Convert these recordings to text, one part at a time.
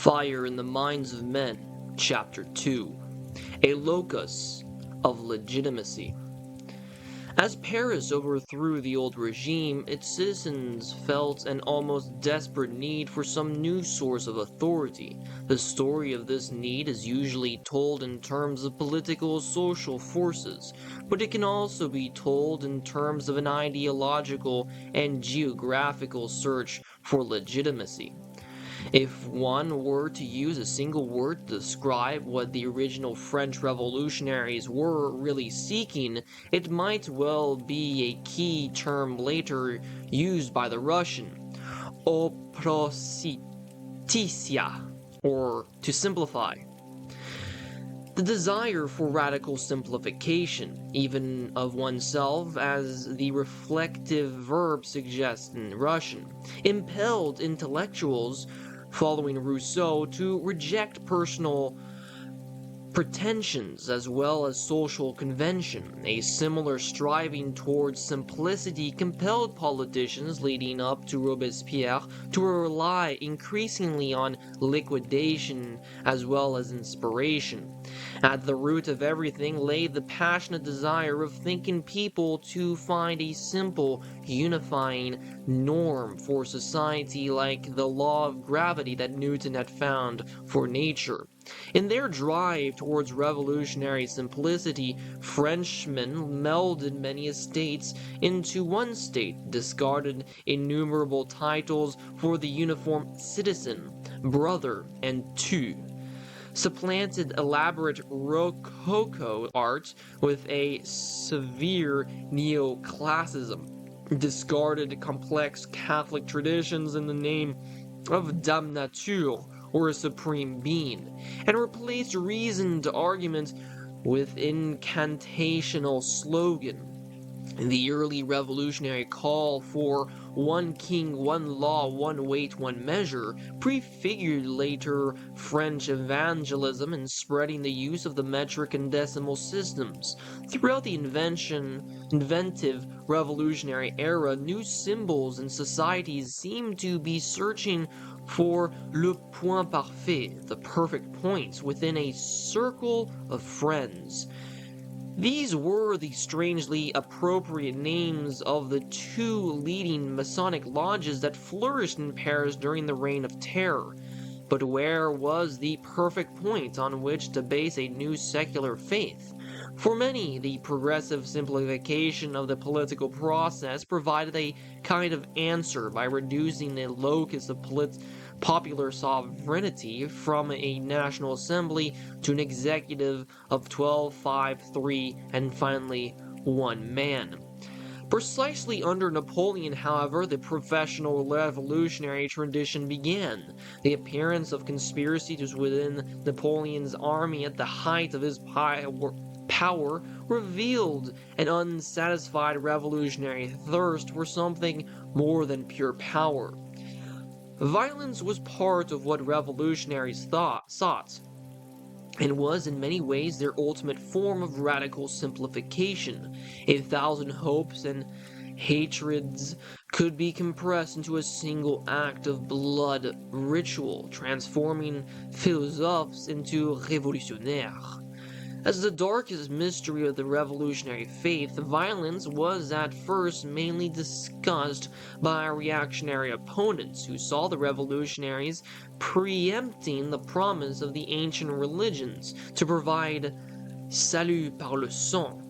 Fire in the Minds of Men, Chapter 2, A Locus of Legitimacy. As Paris overthrew the old regime, its citizens felt an almost desperate need for some new source of authority. The story of this need is usually told in terms of political social forces, but it can also be told in terms of an ideological and geographical search for legitimacy. If one were to use a single word to describe what the original French revolutionaries were really seeking, it might well be a key term later used by the Russian, oprositisia, or to simplify. The desire for radical simplification, even of oneself, as the reflective verb suggests in Russian, impelled intellectuals following Rousseau to reject personal pretensions as well as social convention. A similar striving towards simplicity compelled politicians leading up to Robespierre to rely increasingly on liquidation as well as inspiration. At the root of everything lay the passionate desire of thinking people to find a simple, unifying norm for society like the law of gravity that Newton had found for nature. In their drive towards revolutionary simplicity, Frenchmen melded many estates into one state, discarded innumerable titles for the uniform citizen, brother, and tu, supplanted elaborate Rococo art with a severe neoclassicism, discarded complex Catholic traditions in the name of Dame Nature, or a supreme being, and replaced reasoned argument with incantational slogan. The early revolutionary call for one king, one law, one weight, one measure prefigured later French evangelism in spreading the use of the metric and decimal systems. Throughout the inventive revolutionary era, new symbols and societies seemed to be searching for le point parfait, the perfect point, within a circle of friends. These were the strangely appropriate names of the two leading Masonic lodges that flourished in Paris during the Reign of Terror. But where was the perfect point on which to base a new secular faith? For many, the progressive simplification of the political process provided a kind of answer by reducing the locus of popular sovereignty from a national assembly to an executive of 12, 5, 3, and finally one man. Precisely under Napoleon, however, the professional revolutionary tradition began. The appearance of conspiracies within Napoleon's army at the height of his power revealed an unsatisfied revolutionary thirst for something more than pure power. Violence was part of what revolutionaries sought, and was in many ways their ultimate form of radical simplification. 1,000 hopes and hatreds could be compressed into a single act of blood ritual, transforming philosophes into révolutionnaires. As the darkest mystery of the revolutionary faith, violence was at first mainly discussed by reactionary opponents who saw the revolutionaries preempting the promise of the ancient religions to provide salut par le sang.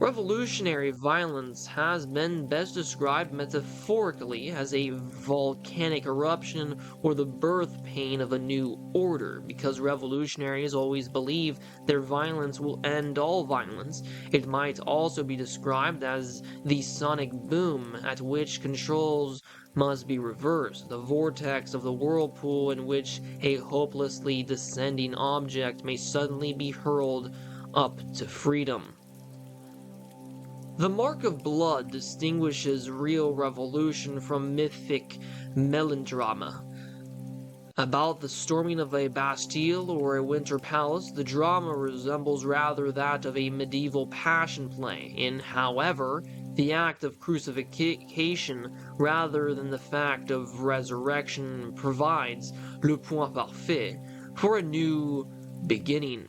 Revolutionary violence has been best described metaphorically as a volcanic eruption or the birth pain of a new order. Because revolutionaries always believe their violence will end all violence, it might also be described as the sonic boom at which controls must be reversed, the vortex of the whirlpool in which a hopelessly descending object may suddenly be hurled up to freedom. The mark of blood distinguishes real revolution from mythic melodrama. About the storming of a Bastille or a winter palace, the drama resembles rather that of a medieval passion play, in, however, The act of crucifixion, rather than the fact of resurrection, provides le point parfait for a new beginning.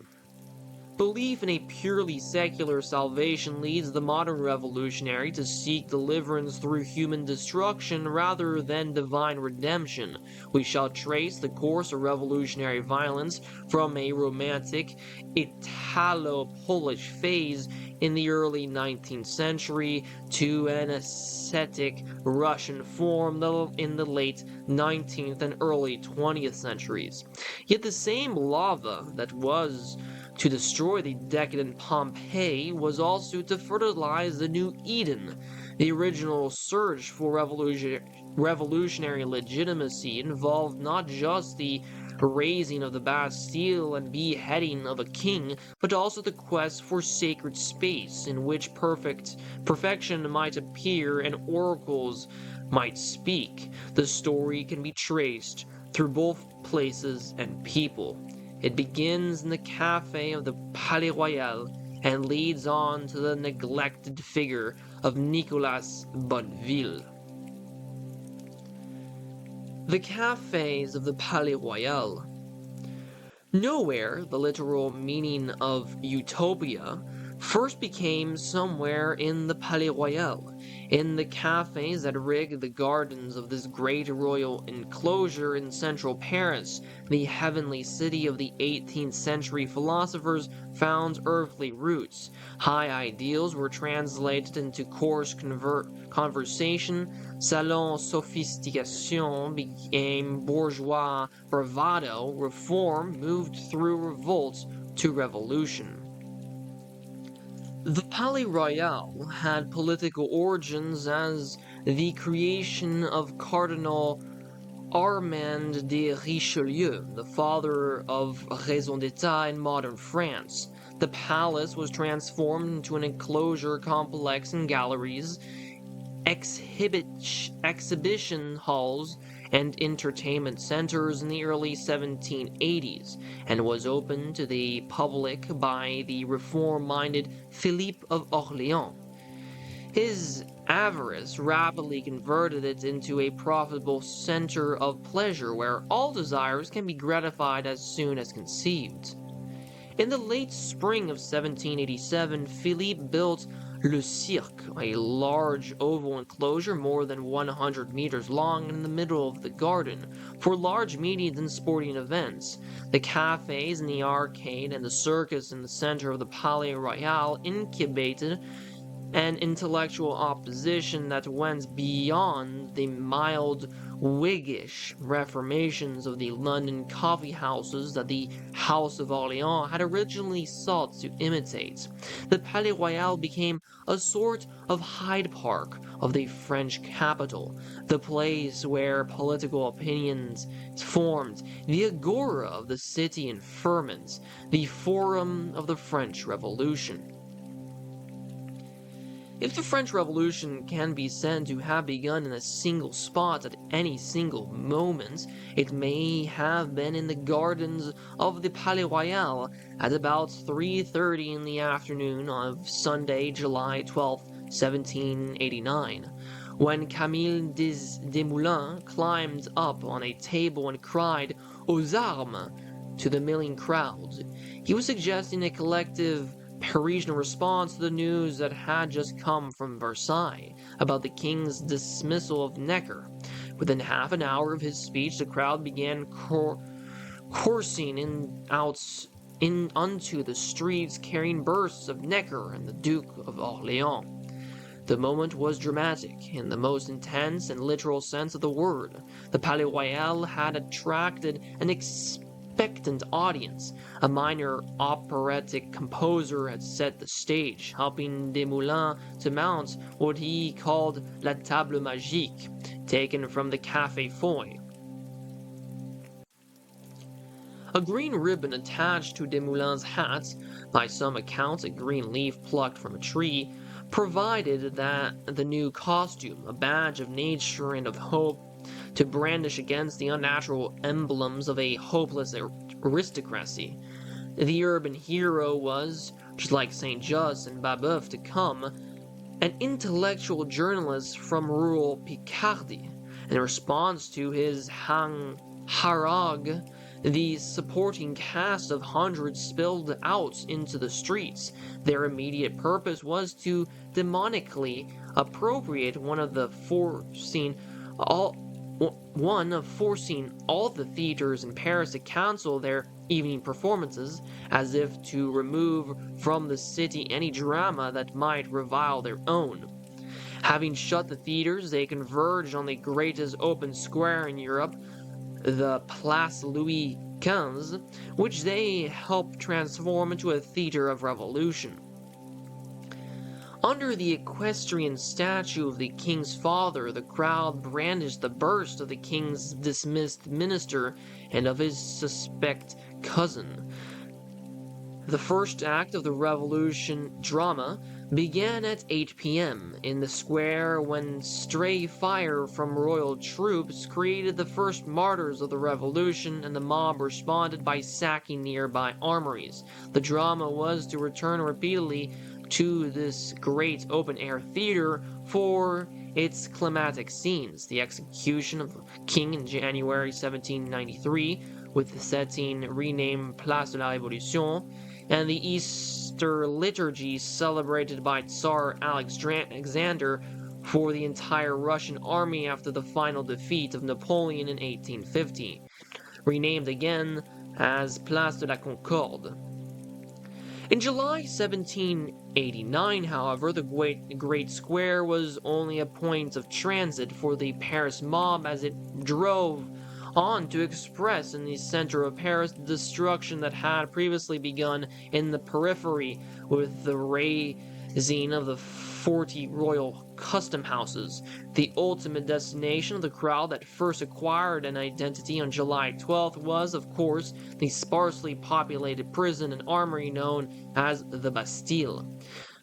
Belief in a purely secular salvation leads the modern revolutionary to seek deliverance through human destruction rather than divine redemption. We shall trace the course of revolutionary violence from a romantic Italo-Polish phase in the early 19th century to an ascetic Russian form in the late 19th and early 20th centuries. Yet the same lava that was to destroy the decadent Pompeii was also to fertilize the new Eden. The original search for revolutionary legitimacy involved not just the razing of the Bastille and beheading of a king, but also the quest for sacred space in which perfection might appear and oracles might speak. The story can be traced through both places and people. It begins in the cafe of the Palais Royal and leads on to the neglected figure of Nicolas Bonneville. The cafes of the Palais Royal. Nowhere, the literal meaning of utopia, first became somewhere in the Palais Royal, in the cafes that rig the gardens of this great royal enclosure in central Paris. The heavenly city of the 18th century philosophers found earthly roots. High ideals were translated into coarse conversation. Salon sophistication became bourgeois bravado. Reform moved through revolt to revolution. The Palais Royal had political origins as the creation of Cardinal Armand de Richelieu, the father of raison d'etat in modern France. The palace was transformed into an enclosure complex and galleries, exhibition halls, and entertainment centers in the early 1780s, and was opened to the public by the reform-minded Philippe of Orléans. His avarice rapidly converted it into a profitable center of pleasure where all desires can be gratified as soon as conceived. In the late spring of 1787, Philippe built Le Cirque, a large oval enclosure more than 100 meters long in the middle of the garden, for large meetings and sporting events. The cafes in the arcade and the circus in the center of the Palais Royal incubated an intellectual opposition that went beyond the mild Whiggish reformations of the London coffee houses that the House of Orléans had originally sought to imitate. The Palais Royal became a sort of Hyde Park of the French capital, the place where political opinions formed, the agora of the city in ferment, the forum of the French Revolution. If the French Revolution can be said to have begun in a single spot at any single moment, it may have been in the gardens of the Palais Royal at about 3:30 in the afternoon of Sunday, July 12, 1789, when Camille Desmoulins climbed up on a table and cried "Aux armes!" to the milling crowd. He was suggesting a collective Parisian response to the news that had just come from Versailles about the king's dismissal of Necker. Within half an hour of his speech, the crowd began coursing unto the streets, carrying bursts of Necker and the Duke of Orléans. The moment was dramatic, in the most intense and literal sense of the word. The Palais Royal had attracted an expectant audience. A minor operatic composer had set the stage, helping Desmoulins to mount what he called la table magique, taken from the Café Foy. A green ribbon attached to Desmoulins' hat, by some accounts a green leaf plucked from a tree, provided that the new costume, a badge of nature and of hope, to brandish against the unnatural emblems of a hopeless aristocracy. The urban hero was, just like St. Just and Babeuf to come, an intellectual journalist from rural Picardy. In response to his hang harag, the supporting cast of hundreds spilled out into the streets. Their immediate purpose was to demonically appropriate one of forcing all the theaters in Paris to cancel their evening performances, as if to remove from the city any drama that might revile their own. Having shut the theaters, they converged on the greatest open square in Europe, the Place Louis XV, which they helped transform into a theater of revolution. Under the equestrian statue of the king's father, the crowd brandished the burst of the king's dismissed minister and of his suspect cousin. The first act of the revolution drama began at 8 p.m. in the square when stray fire from royal troops created the first martyrs of the revolution, and the mob responded by sacking nearby armories. The drama was to return repeatedly to this great open-air theater for its climatic scenes: the execution of the king in January 1793, with the setting renamed Place de la Révolution, and the Easter liturgy celebrated by Tsar Alexander for the entire Russian army after the final defeat of Napoleon in 1850, renamed again as Place de la Concorde. In July 1789, however, the Great Square was only a point of transit for the Paris mob as it drove on to express in the center of Paris the destruction that had previously begun in the periphery with the razing of the 40 royal custom houses. The ultimate destination of the crowd that first acquired an identity on July 12th was, of course, the sparsely populated prison and armory known as the Bastille.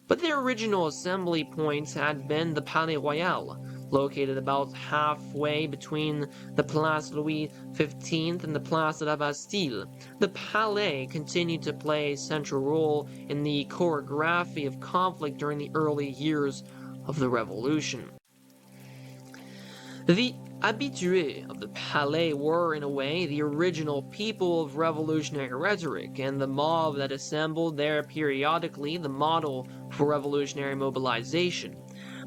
But their original assembly points had been the Palais Royal, located about halfway between the Place Louis XV and the Place de la Bastille. The Palais continued to play a central role in the choreography of conflict during the early years of the Revolution. The habitués of the Palais were, in a way, the original people of revolutionary rhetoric, and the mob that assembled there periodically the model for revolutionary mobilization.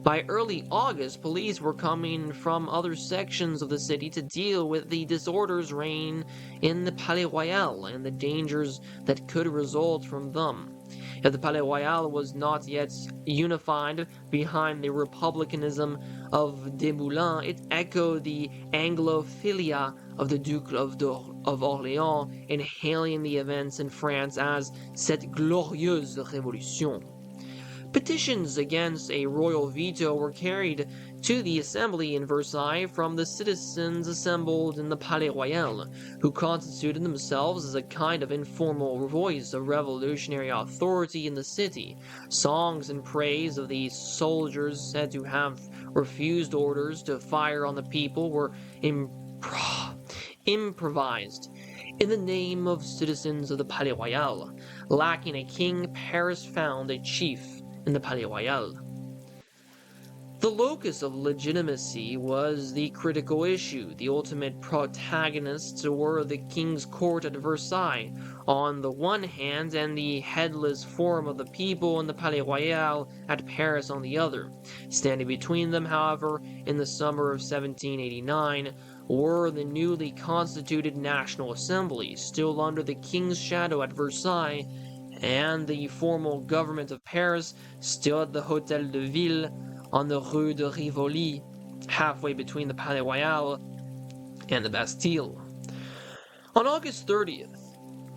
By early August, police were coming from other sections of the city to deal with the disorders reigning in the Palais Royal and the dangers that could result from them. If the Palais Royal was not yet unified behind the republicanism of Desmoulins, it echoed the Anglophilia of the Duke of Orléans in hailing the events in France as cette glorieuse révolution. Petitions against a royal veto were carried to the assembly in Versailles from the citizens assembled in the Palais Royal, who constituted themselves as a kind of informal voice of revolutionary authority in the city. Songs in praise of the soldiers said to have refused orders to fire on the people were improvised in the name of citizens of the Palais Royal. Lacking a king, Paris found a chief in the Palais Royal. The locus of legitimacy was the critical issue. The ultimate protagonists were the king's court at Versailles on the one hand and the headless form of the people in the Palais Royal at Paris on the other. Standing between them, however, in the summer of 1789, were the newly constituted National Assembly, still under the king's shadow at Versailles, and the formal government of Paris, still at the Hôtel de Ville on the Rue de Rivoli, halfway between the Palais Royal and the Bastille. On August 30th,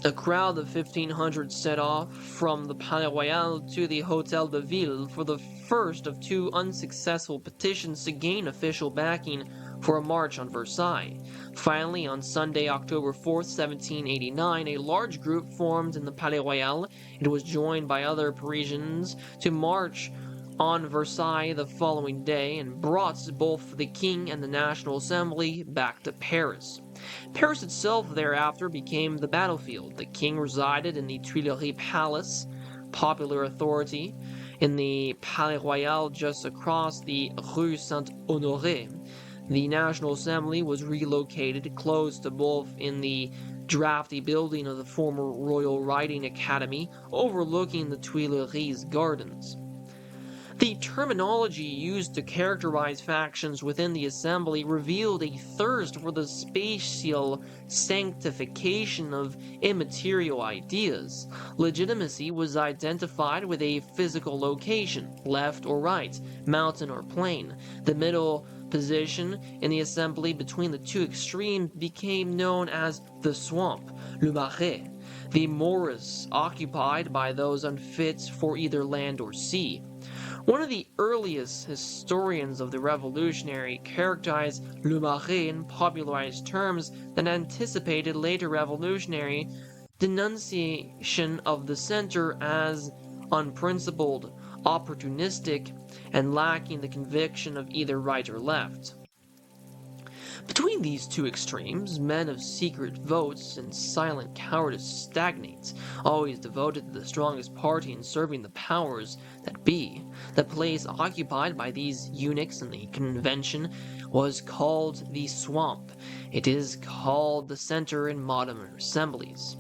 a crowd of 1,500 set off from the Palais Royal to the Hôtel de Ville for the first of two unsuccessful petitions to gain official backing for a march on Versailles. Finally, on Sunday, October 4th, 1789, a large group formed in the Palais Royal. It was joined by other Parisians to march on Versailles the following day and brought both the king and the National Assembly back to Paris. Paris itself thereafter became the battlefield. The king resided in the Tuileries Palace, popular authority, in the Palais Royal just across the Rue Saint-Honoré. The National Assembly was relocated close to both in the drafty building of the former Royal Riding Academy overlooking the Tuileries Gardens. The terminology used to characterize factions within the assembly revealed a thirst for the spatial sanctification of immaterial ideas. Legitimacy was identified with a physical location, left or right, mountain or plain. The middle position in the assembly between the two extremes became known as the swamp, le marais, the morass occupied by those unfit for either land or sea. One of the earliest historians of the Revolutionary characterized le marais in popularized terms that anticipated later revolutionary denunciation of the center as unprincipled, opportunistic, and lacking the conviction of either right or left. Between these two extremes, men of secret votes and silent cowardice stagnate, always devoted to the strongest party in serving the powers that be. The place occupied by these eunuchs in the convention was called the swamp. It is called the center in modern assemblies.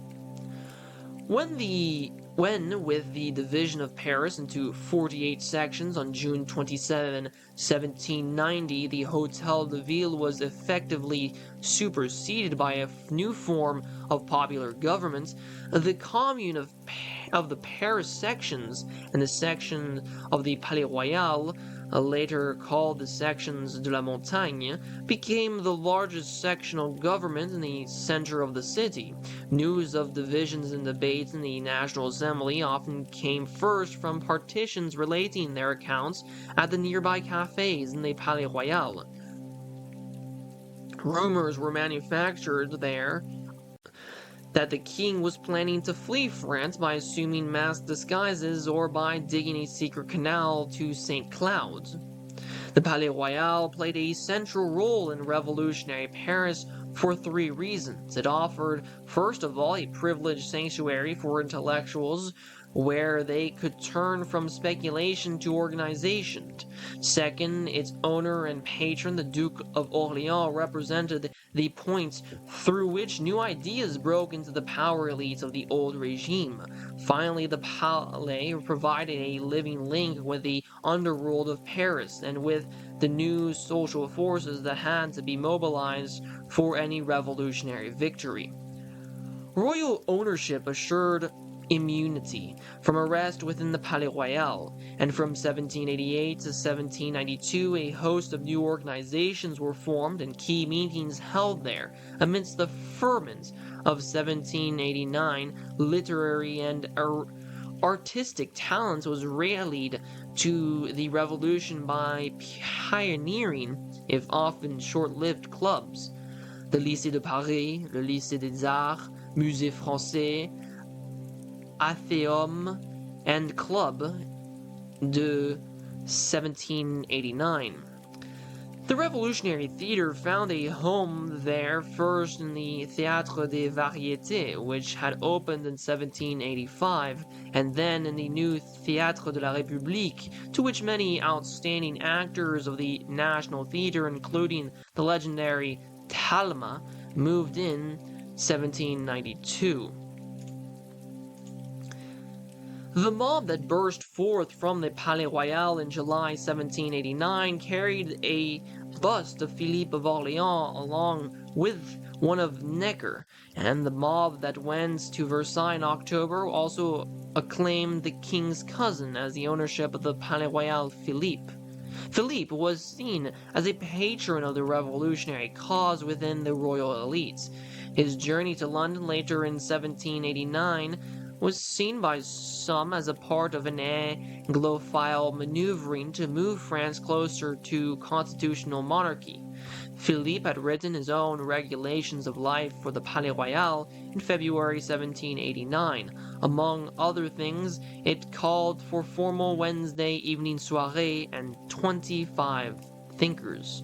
When, with the division of Paris into 48 sections on June 27, 1790, the Hôtel de Ville was effectively superseded by a new form of popular government, the Commune of the Paris sections and the section of the Palais Royal, later called the sections de la Montagne, became the largest sectional government in the center of the city. News of divisions and debates in the National Assembly often came first from partitions relating their accounts at the nearby cafes in the Palais Royal. Rumors were manufactured there that the king was planning to flee France by assuming masked disguises or by digging a secret canal to St. Cloud. The Palais Royal played a central role in revolutionary Paris for three reasons. It offered, first of all, a privileged sanctuary for intellectuals where they could turn from speculation to organization. Second, its owner and patron, the Duke of Orléans, represented the points through which new ideas broke into the power elites of the old regime. Finally, the Palais provided a living link with the underworld of Paris and with the new social forces that had to be mobilized for any revolutionary victory. Royal ownership assured immunity from arrest within the Palais Royal, and from 1788 to 1792 a host of new organizations were formed and key meetings held there. Amidst the ferment of 1789, literary and artistic talent was rallied to the revolution by pioneering, if often short-lived, clubs. The Lycée de Paris, le Lycée des Arts, Musée Français, Atheum, and Club de 1789. The Revolutionary Theatre found a home there first in the Théâtre des Variétés, which had opened in 1785, and then in the new Théâtre de la République, to which many outstanding actors of the National Theatre, including the legendary Talma, moved in 1792. The mob that burst forth from the Palais Royal in July 1789 carried a bust of Philippe of Orléans along with one of Necker, and the mob that went to Versailles in October also acclaimed the king's cousin as the ownership of the Palais Royal, Philippe. Philippe was seen as a patron of the revolutionary cause within the royal elites. His journey to London later in 1789 was seen by some as a part of an Anglophile maneuvering to move France closer to constitutional monarchy. Philippe had written his own regulations of life for the Palais Royal in February 1789. Among other things, it called for formal Wednesday evening soirée and 25 thinkers.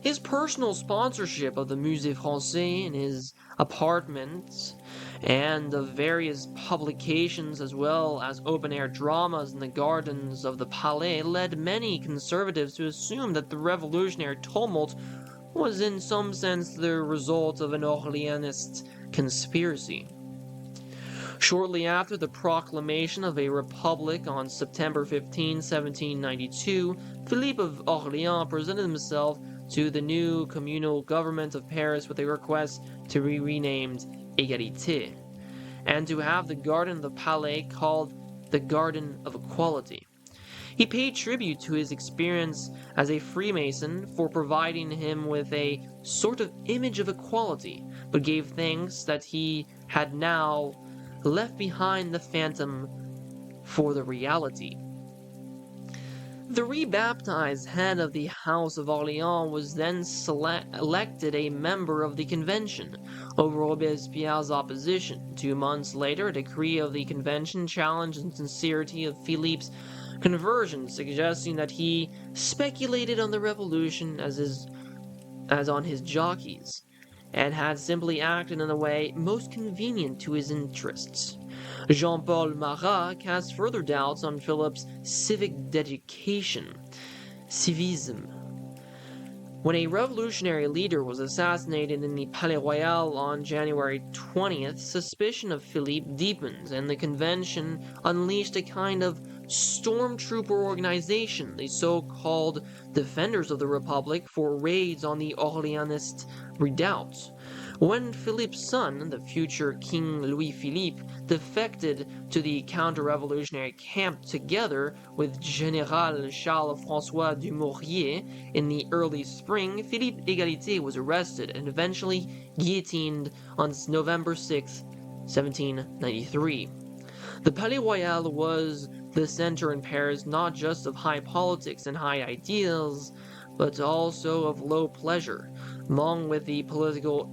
His personal sponsorship of the Musée Français and his apartments, and of various publications as well as open-air dramas in the gardens of the Palais led many conservatives to assume that the revolutionary tumult was in some sense the result of an Orleanist conspiracy. Shortly after the proclamation of a republic on September 15, 1792, Philippe of Orléans presented himself to the new communal government of Paris with a request to be renamed Égalité, and to have the garden of the Palais called the Garden of Equality. He paid tribute to his experience as a Freemason for providing him with a sort of image of equality, but gave thanks that he had now left behind the phantom for the reality. The rebaptized head of the House of Orléans was then elected a member of the convention, over Robespierre's opposition. 2 months later, a decree of the convention challenged the sincerity of Philippe's conversion, suggesting that he speculated on the revolution as on his jockeys, and had simply acted in a way most convenient to his interests. Jean-Paul Marat cast further doubts on Philippe's civic dedication, civisme. When a revolutionary leader was assassinated in the Palais Royal on January 20th, suspicion of Philippe deepened, and the convention unleashed a kind of stormtrooper organization, the so-called Defenders of the Republic, for raids on the Orleanist redoubts. When Philippe's son, the future King Louis-Philippe, defected to the counter-revolutionary camp together with General Charles-François du Maurier in the early spring, Philippe Égalité was arrested and eventually guillotined on November 6, 1793. The Palais Royal was the center in Paris not just of high politics and high ideals, but also of low pleasure, along with the political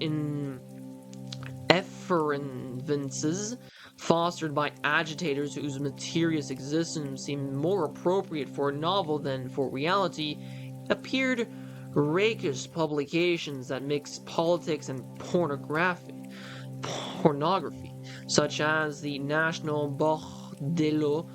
effervescences fostered by agitators whose mysterious existence seemed more appropriate for a novel than for reality, appeared rakish publications that mixed politics and pornography, such as the National Bordello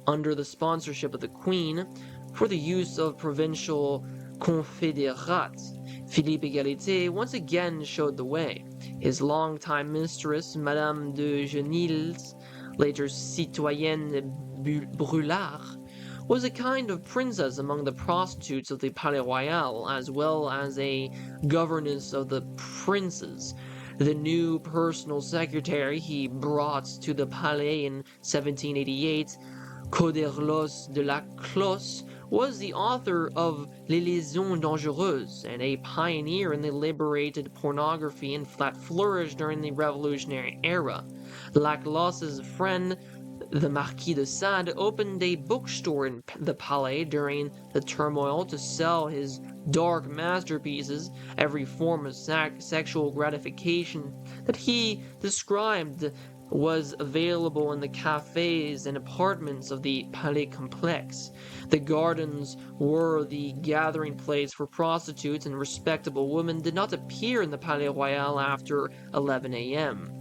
under the sponsorship of the Queen for the use of provincial confédérats. Philippe Égalité once again showed the way. His longtime mistress, Madame de Genils, later Citoyenne Brulard, was a kind of princess among the prostitutes of the Palais Royal, as well as a governess of the princes. The new personal secretary he brought to the Palais in 1788, Coderlos de la Closse, was the author of Les Liaisons Dangereuses and a pioneer in the liberated pornography and that flourished during the Revolutionary era. Laclosse's friend, the Marquis de Sade, opened a bookstore in the Palais during the turmoil to sell his dark masterpieces, every form of sexual gratification that he described was available in the cafes and apartments of the Palais Complex. The gardens were the gathering place for prostitutes, and respectable women did not appear in the Palais Royal after 11 a.m.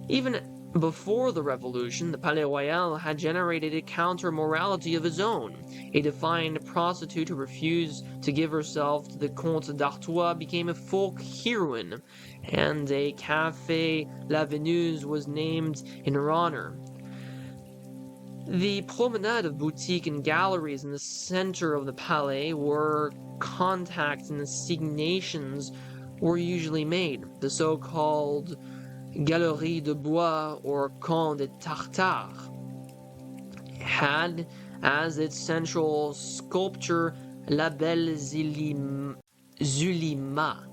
Even before the revolution, the Palais Royal had generated a counter-morality of its own. A defiant prostitute who refused to give herself to the Comte d'Artois became a folk heroine, and a Café La Veneuse was named in her honor. The promenade of boutiques and galleries in the center of the Palais, where contacts and assignations were usually made, the so-called Galerie de Bois or Camp de Tartare, had as its central sculpture La Belle Zulima,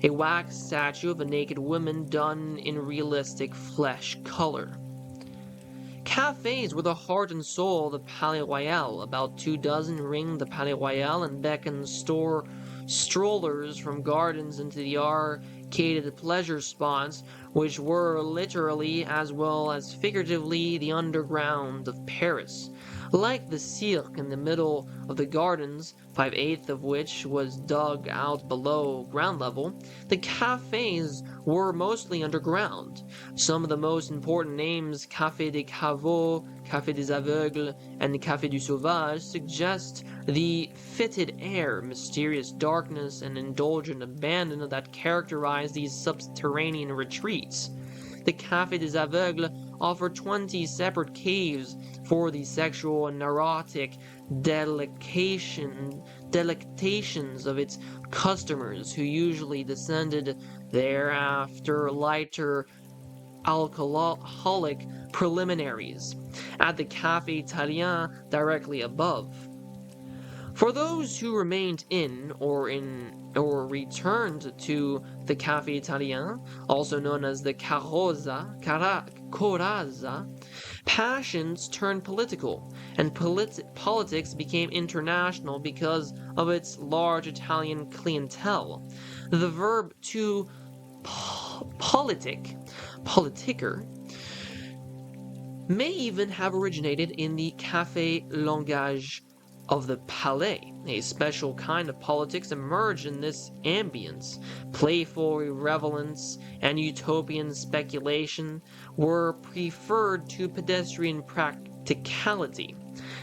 a wax statue of a naked woman done in realistic flesh color. Cafes were the heart and soul of the Palais Royal. About 24 ringed the Palais Royal and beckoned strollers from gardens into the arcaded pleasure spots, which were literally as well as figuratively the underground of Paris. Like the cirque in the middle of the gardens, 5/8 of which was dug out below ground level, the cafes were mostly underground. Some of the most important names, Café des Caveaux, Café des Aveugles, and Café du Sauvage, suggest the fetid air, mysterious darkness, and indulgent abandon that characterize these subterranean retreats. The Café des Aveugles offered 20 separate caves for the sexual and neurotic delectations of its customers, who usually descended there after lighter alcoholic preliminaries, at the Café Italien directly above. For those who remained in or returned to the Café Italien, also known as the Corazza, passions turned political, and politics became international because of its large Italian clientele. The verb to politiker, may even have originated in the café langage of the Palais. A special kind of politics emerged in this ambience. Playful irrelevance and utopian speculation were preferred to pedestrian practicality.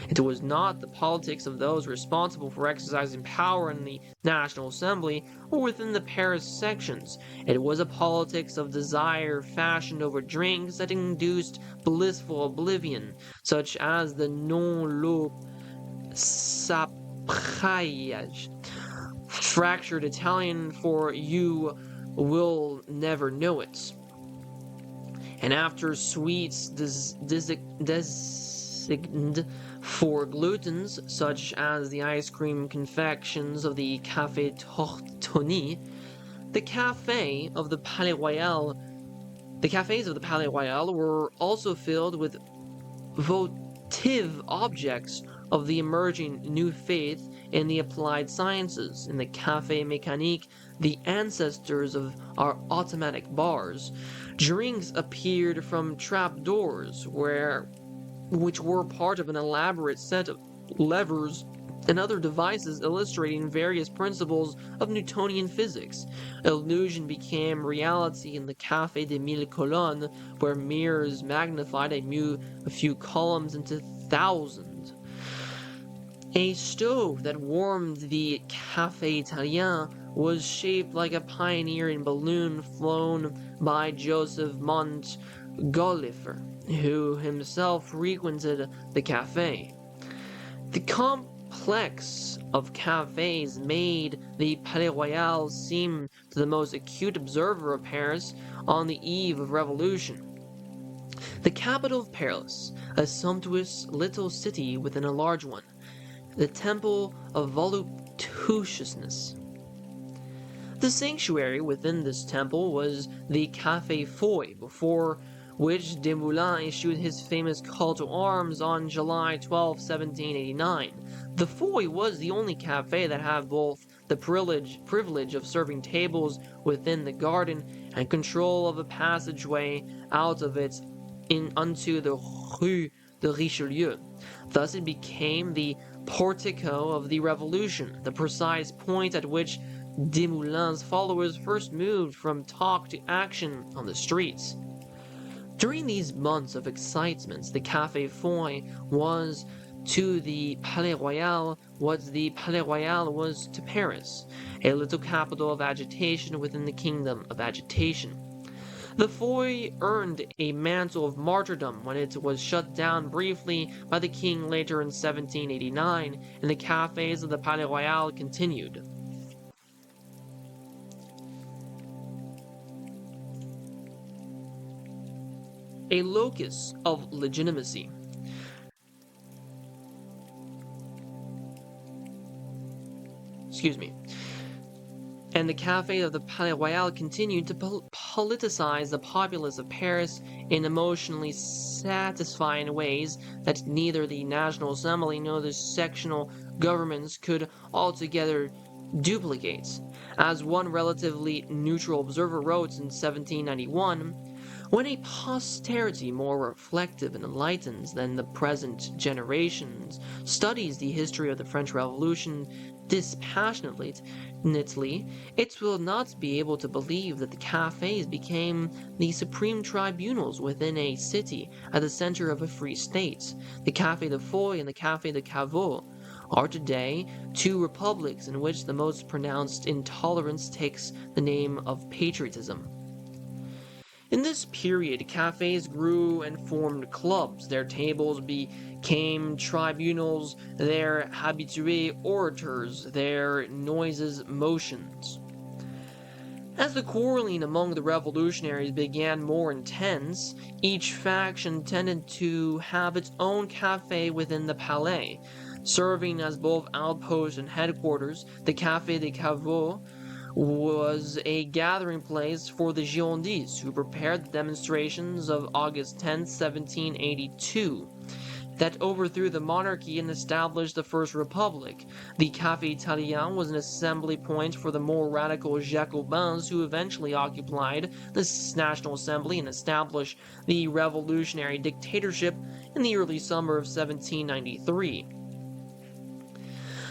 It was not the politics of those responsible for exercising power in the National Assembly or within the Paris sections. It was a politics of desire fashioned over drinks that induced blissful oblivion, such as the non-lo sapraillage, fractured Italian for you will never know it. And after sweets designed for glutens, such as the ice cream confections of the Café Tortoni, the cafés of the Palais Royal were also filled with votive objects of the emerging new faith in the applied sciences. In the Café Mécanique, the ancestors of our automatic bars, drinks appeared from trapdoors, which were part of an elaborate set of levers and other devices illustrating various principles of Newtonian physics. Illusion became reality in the Café des Mille Colonnes, where mirrors magnified a few columns into thousands. A stove that warmed the Café Italien was shaped like a pioneering balloon flown by Joseph Montgolfier, who himself frequented the café. The complex of cafés made the Palais Royal seem to the most acute observer of Paris on the eve of revolution. The capital of Paris, a sumptuous little city within a large one, the temple of voluptuousness. The sanctuary within this temple was the Café Foy, before which Desmoulins issued his famous call to arms on July 12, 1789. The Foy was the only café that had both the privilege of serving tables within the garden and control of a passageway out of it unto the Rue de Richelieu. Thus it became the portico of the Revolution, the precise point at which Desmoulins' followers first moved from talk to action on the streets. During these months of excitement, the Café Foy was to the Palais Royal what the Palais Royal was to Paris, a little capital of agitation within the kingdom of agitation. The Foy earned a mantle of martyrdom when it was shut down briefly by the king later in 1789, and the cafés of the Palais Royal continued. A locus of legitimacy. And the Café of the Palais Royal continued to politicize the populace of Paris in emotionally satisfying ways that neither the National Assembly nor the sectional governments could altogether duplicate. As one relatively neutral observer wrote in 1791, When a posterity more reflective and enlightened than the present generations studies the history of the French Revolution dispassionately, it will not be able to believe that the cafes became the supreme tribunals within a city at the center of a free state. The Café de Foy and the Café de Caveau are today two republics in which the most pronounced intolerance takes the name of patriotism. In this period, cafes grew and formed clubs. Their tables became tribunals, their habitués orators, their noises motions. As the quarreling among the revolutionaries began more intense, each faction tended to have its own café within the Palais, serving as both outpost and headquarters. The Café de Caveau was a gathering place for the Girondins, who prepared the demonstrations of August 10, 1782, that overthrew the monarchy and established the First Republic. The Café Italien was an assembly point for the more radical Jacobins who eventually occupied the National Assembly and established the revolutionary dictatorship in the early summer of 1793.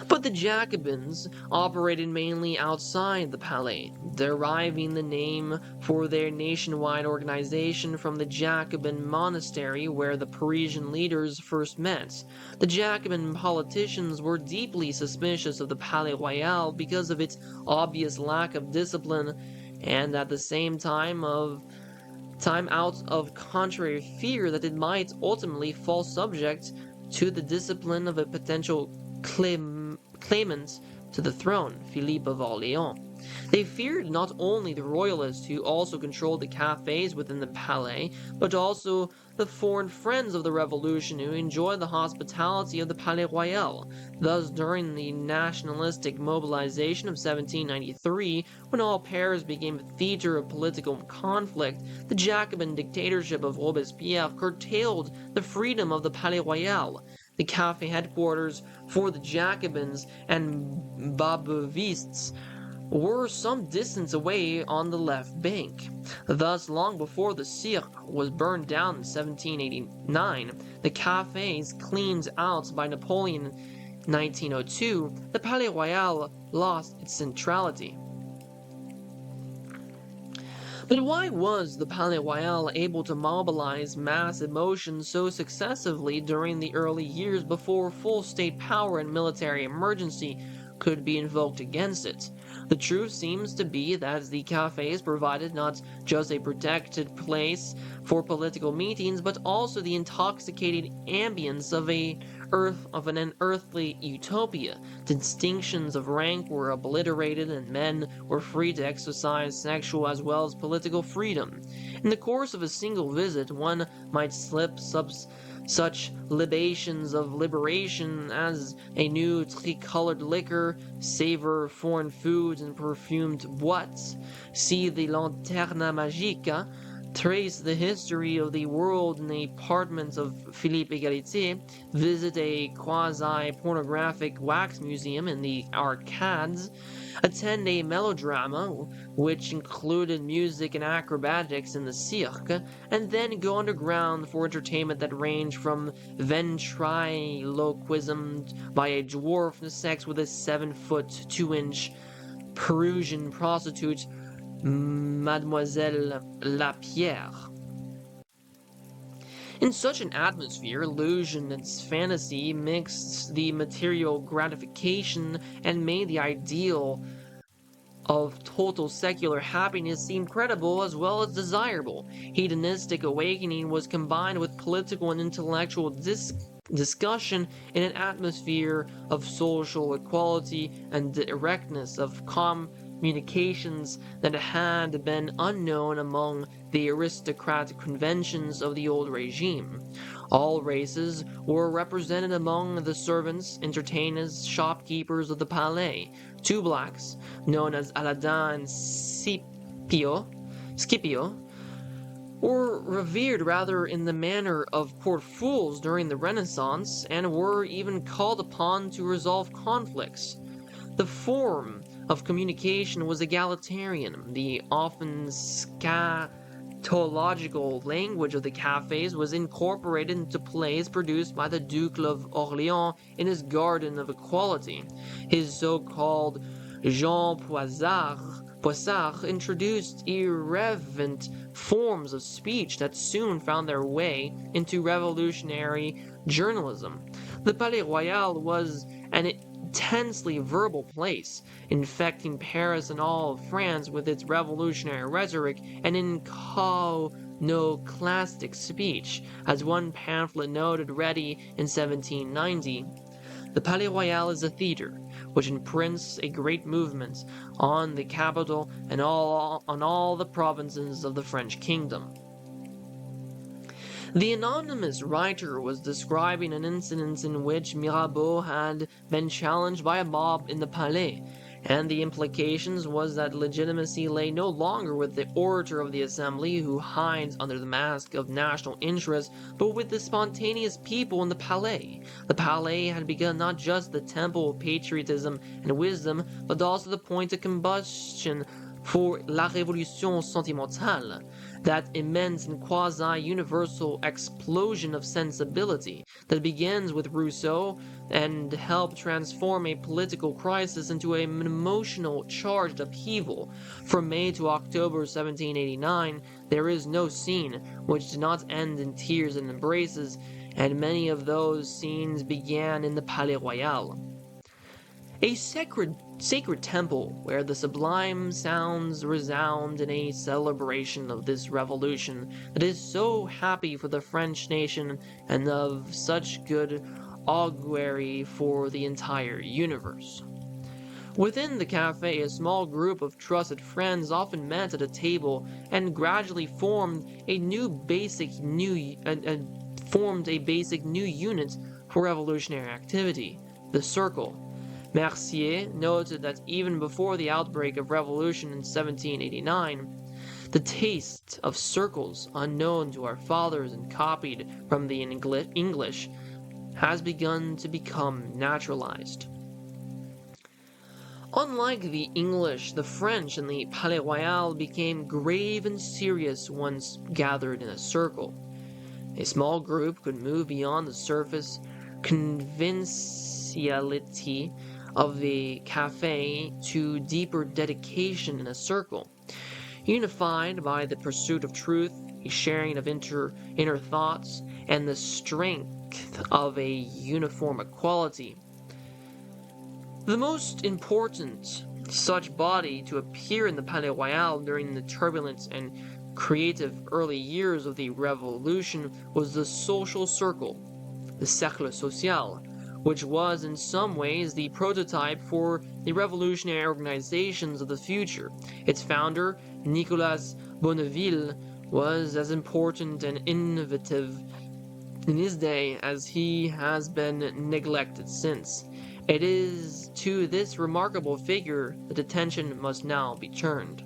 But the Jacobins operated mainly outside the Palais, deriving the name for their nationwide organization from the Jacobin monastery where the Parisian leaders first met. The Jacobin politicians were deeply suspicious of the Palais Royal because of its obvious lack of discipline and at the same time out of contrary fear that it might ultimately fall subject to the discipline of a potential claimant to the throne, Philippe of Orléans. They feared not only the royalists who also controlled the cafes within the Palais, but also the foreign friends of the revolution who enjoyed the hospitality of the Palais Royal. Thus, during the nationalistic mobilization of 1793, when all Paris became a theater of political conflict, the Jacobin dictatorship of Robespierre curtailed the freedom of the Palais Royal, the cafe headquarters for the Jacobins and Babovistes were some distance away on the left bank. Thus, long before the Cirque was burned down in 1789, the cafes cleaned out by Napoleon in 1902, the Palais Royal lost its centrality. But why was the Palais Royal able to mobilize mass emotion so successively during the early years before full state power and military emergency could be invoked against it? The truth seems to be that the cafes provided not just a protected place for political meetings, but also the intoxicating ambience of an unearthly utopia. Distinctions of rank were obliterated, and men were free to exercise sexual as well as political freedom. In the course of a single visit, one might slip such libations of liberation as a new tricolored liquor, savor foreign foods and perfumed boîtes, see the Lanterna Magica, trace the history of the world in the apartments of Philippe Égalité, visit a quasi-pornographic wax museum in the Arcades, attend a melodrama which included music and acrobatics in the Cirque, and then go underground for entertainment that ranged from ventriloquism by a dwarf to sex with a 7-foot 2-inch Perusian prostitute, Mademoiselle Lapierre. In such an atmosphere, illusion and fantasy mixed the material gratification and made the ideal of total secular happiness seem credible as well as desirable. Hedonistic awakening was combined with political and intellectual discussion in an atmosphere of social equality and directness of communications that had been unknown among the aristocratic conventions of the old regime. All races were represented among the servants, entertainers, shopkeepers of the Palais. Two blacks, known as Aladdin and Scipio, were revered rather in the manner of court fools during the Renaissance, and were even called upon to resolve conflicts. The form of communication was egalitarian. The often scattered tautological language of the cafes was incorporated into plays produced by the Duke of Orleans in his Garden of Equality. His so-called Jean Poissard introduced irreverent forms of speech that soon found their way into revolutionary journalism. The Palais Royal was an intensely verbal place, infecting Paris and all of France with its revolutionary rhetoric and iconoclastic speech. As one pamphlet noted ready in 1790, the Palais Royal is a theater which imprints a great movement on the capital and on all the provinces of the French kingdom. The anonymous writer was describing an incident in which Mirabeau had been challenged by a mob in the Palais, and the implications was that legitimacy lay no longer with the orator of the assembly who hides under the mask of national interest, but with the spontaneous people in the Palais. The Palais had become not just the temple of patriotism and wisdom, but also the point of combustion for La Révolution Sentimentale, that immense and quasi-universal explosion of sensibility that begins with Rousseau and helped transform a political crisis into an emotional charged upheaval. From May to October 1789, there is no scene which did not end in tears and embraces, and many of those scenes began in the Palais Royal. A sacred temple where the sublime sounds resound in a celebration of this revolution that is so happy for the French nation and of such good augury for the entire universe. Within the cafe, a small group of trusted friends often met at a table and gradually formed a basic new unit for revolutionary activity, the Circle. Mercier noted that even before the outbreak of revolution in 1789, the taste of circles unknown to our fathers and copied from the English has begun to become naturalized. Unlike the English, the French in the Palais Royal became grave and serious once gathered in a circle. A small group could move beyond the surface conviviality of the cafe to deeper dedication in a circle, unified by the pursuit of truth, a sharing of inner thoughts, and the strength of a uniform equality. The most important such body to appear in the Palais Royal during the turbulent and creative early years of the Revolution was the social circle, the Cercle Social, which was in some ways the prototype for the revolutionary organizations of the future. Its founder, Nicolas Bonneville, was as important and innovative in his day as he has been neglected since. It is to this remarkable figure that attention must now be turned.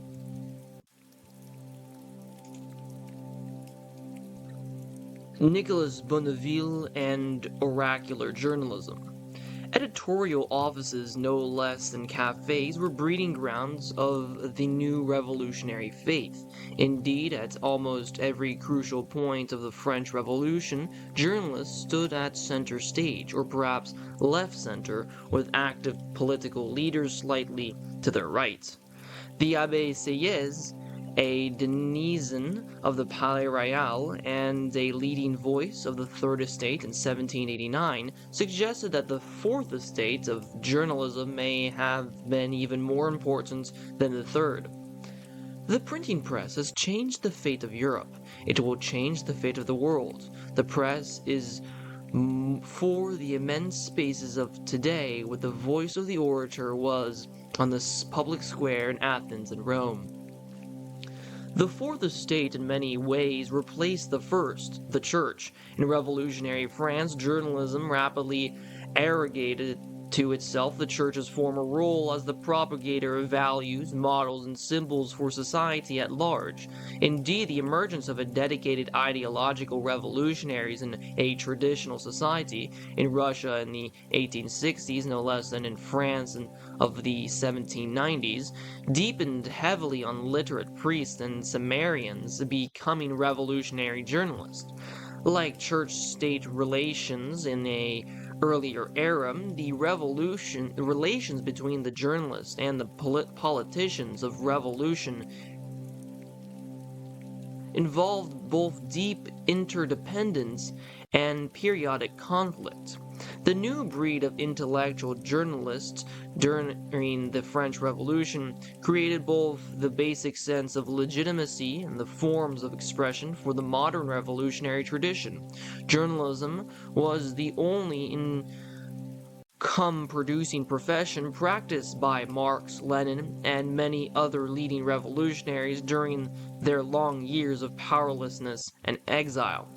Nicolas Bonneville and oracular journalism. Editorial offices, no less than cafes, were breeding grounds of the new revolutionary faith. Indeed, at almost every crucial point of the French Revolution, journalists stood at center stage, or perhaps left center, with active political leaders slightly to their right. The Abbé Sieyès, a denizen of the Palais Royal and a leading voice of the Third Estate in 1789, suggested that the Fourth Estate of journalism may have been even more important than the Third. The printing press has changed the fate of Europe. It will change the fate of the world. The press is for the immense spaces of today what the voice of the orator was on the public square in Athens and Rome. The Fourth Estate in many ways replaced the First, the Church. In revolutionary France, journalism rapidly arrogated to itself the Church's former role as the propagator of values, models, and symbols for society at large. Indeed, the emergence of a dedicated ideological revolutionaries in a traditional society, in Russia in the 1860s no less than in France of the 1790s, deepened heavily on literate priests and Sumerians becoming revolutionary journalists. Like church-state relations in a earlier era, the relations between the journalists and the politicians of revolution involved both deep interdependence and periodic conflict. The new breed of intellectual journalists during the French Revolution created both the basic sense of legitimacy and the forms of expression for the modern revolutionary tradition. Journalism was the only income-producing profession practiced by Marx, Lenin, and many other leading revolutionaries during their long years of powerlessness and exile.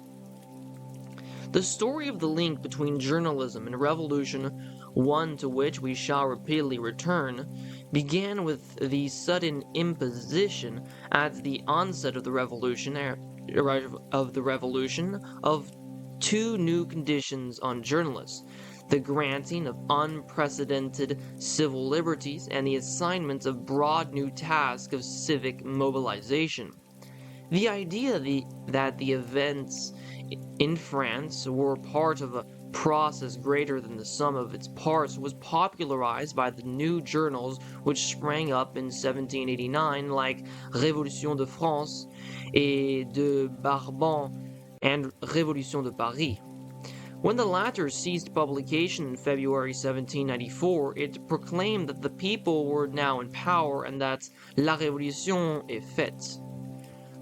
The story of the link between journalism and revolution, one to which we shall repeatedly return, began with the sudden imposition at the onset of the revolution of two new conditions on journalists: the granting of unprecedented civil liberties and the assignment of broad new tasks of civic mobilization. The idea that the events in France were part of a process greater than the sum of its parts was popularized by the new journals which sprang up in 1789, like Révolution de France et de Bourbon and Révolution de Paris. When the latter ceased publication in February 1794, it proclaimed that the people were now in power and that la révolution est faite.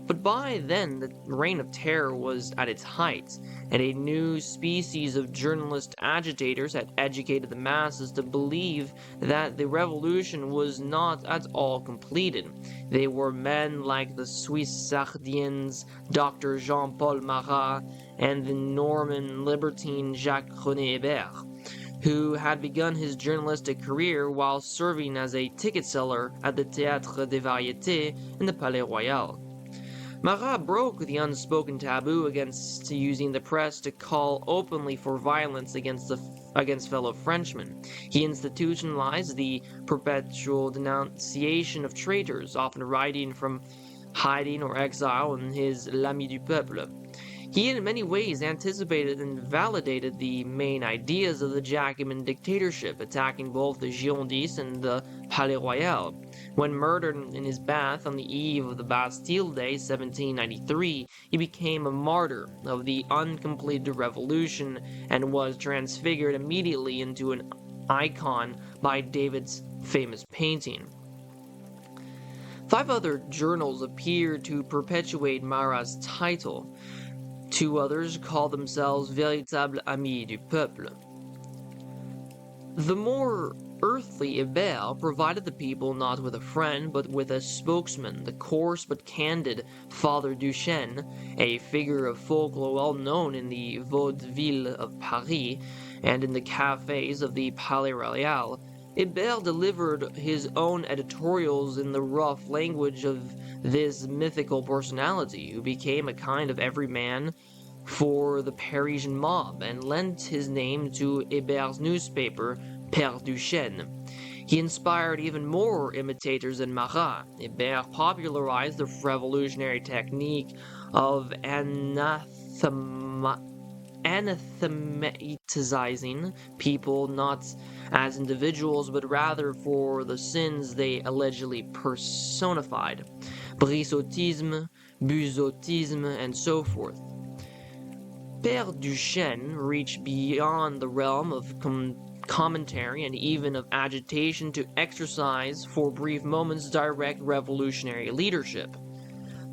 But by then, the reign of terror was at its height, and a new species of journalist agitators had educated the masses to believe that the revolution was not at all completed. They were men like the Swiss Sardiens, Dr. Jean-Paul Marat, and the Norman libertine Jacques-René Hébert, who had begun his journalistic career while serving as a ticket seller at the Théâtre des Variétés in the Palais Royal. Marat broke the unspoken taboo against using the press to call openly for violence against fellow Frenchmen. He institutionalized the perpetual denunciation of traitors, often writing from hiding or exile in his L'Ami du Peuple. He in many ways anticipated and validated the main ideas of the Jacobin dictatorship, attacking both the Girondists and the Palais Royal. When murdered in his bath on the eve of the Bastille Day, 1793, he became a martyr of the uncompleted revolution and was transfigured immediately into an icon by David's famous painting. 5 other journals appeared to perpetuate Marat's title. 2 others call themselves Véritable Amis du Peuple. The more earthly Hébert provided the people not with a friend, but with a spokesman, the coarse but candid Father Duchesne, a figure of folklore well known in the vaudeville of Paris and in the cafes of the Palais Royal. Hébert delivered his own editorials in the rough language of this mythical personality, who became a kind of everyman for the Parisian mob, and lent his name to Hébert's newspaper, Père Duchesne. He inspired even more imitators than Marat. Hébert popularized the revolutionary technique of anathematizing people not as individuals, but rather for the sins they allegedly personified. Brissottisme, Buzotisme, and so forth. Père Duchesne reached beyond the realm of commentary and even of agitation to exercise for brief moments direct revolutionary leadership.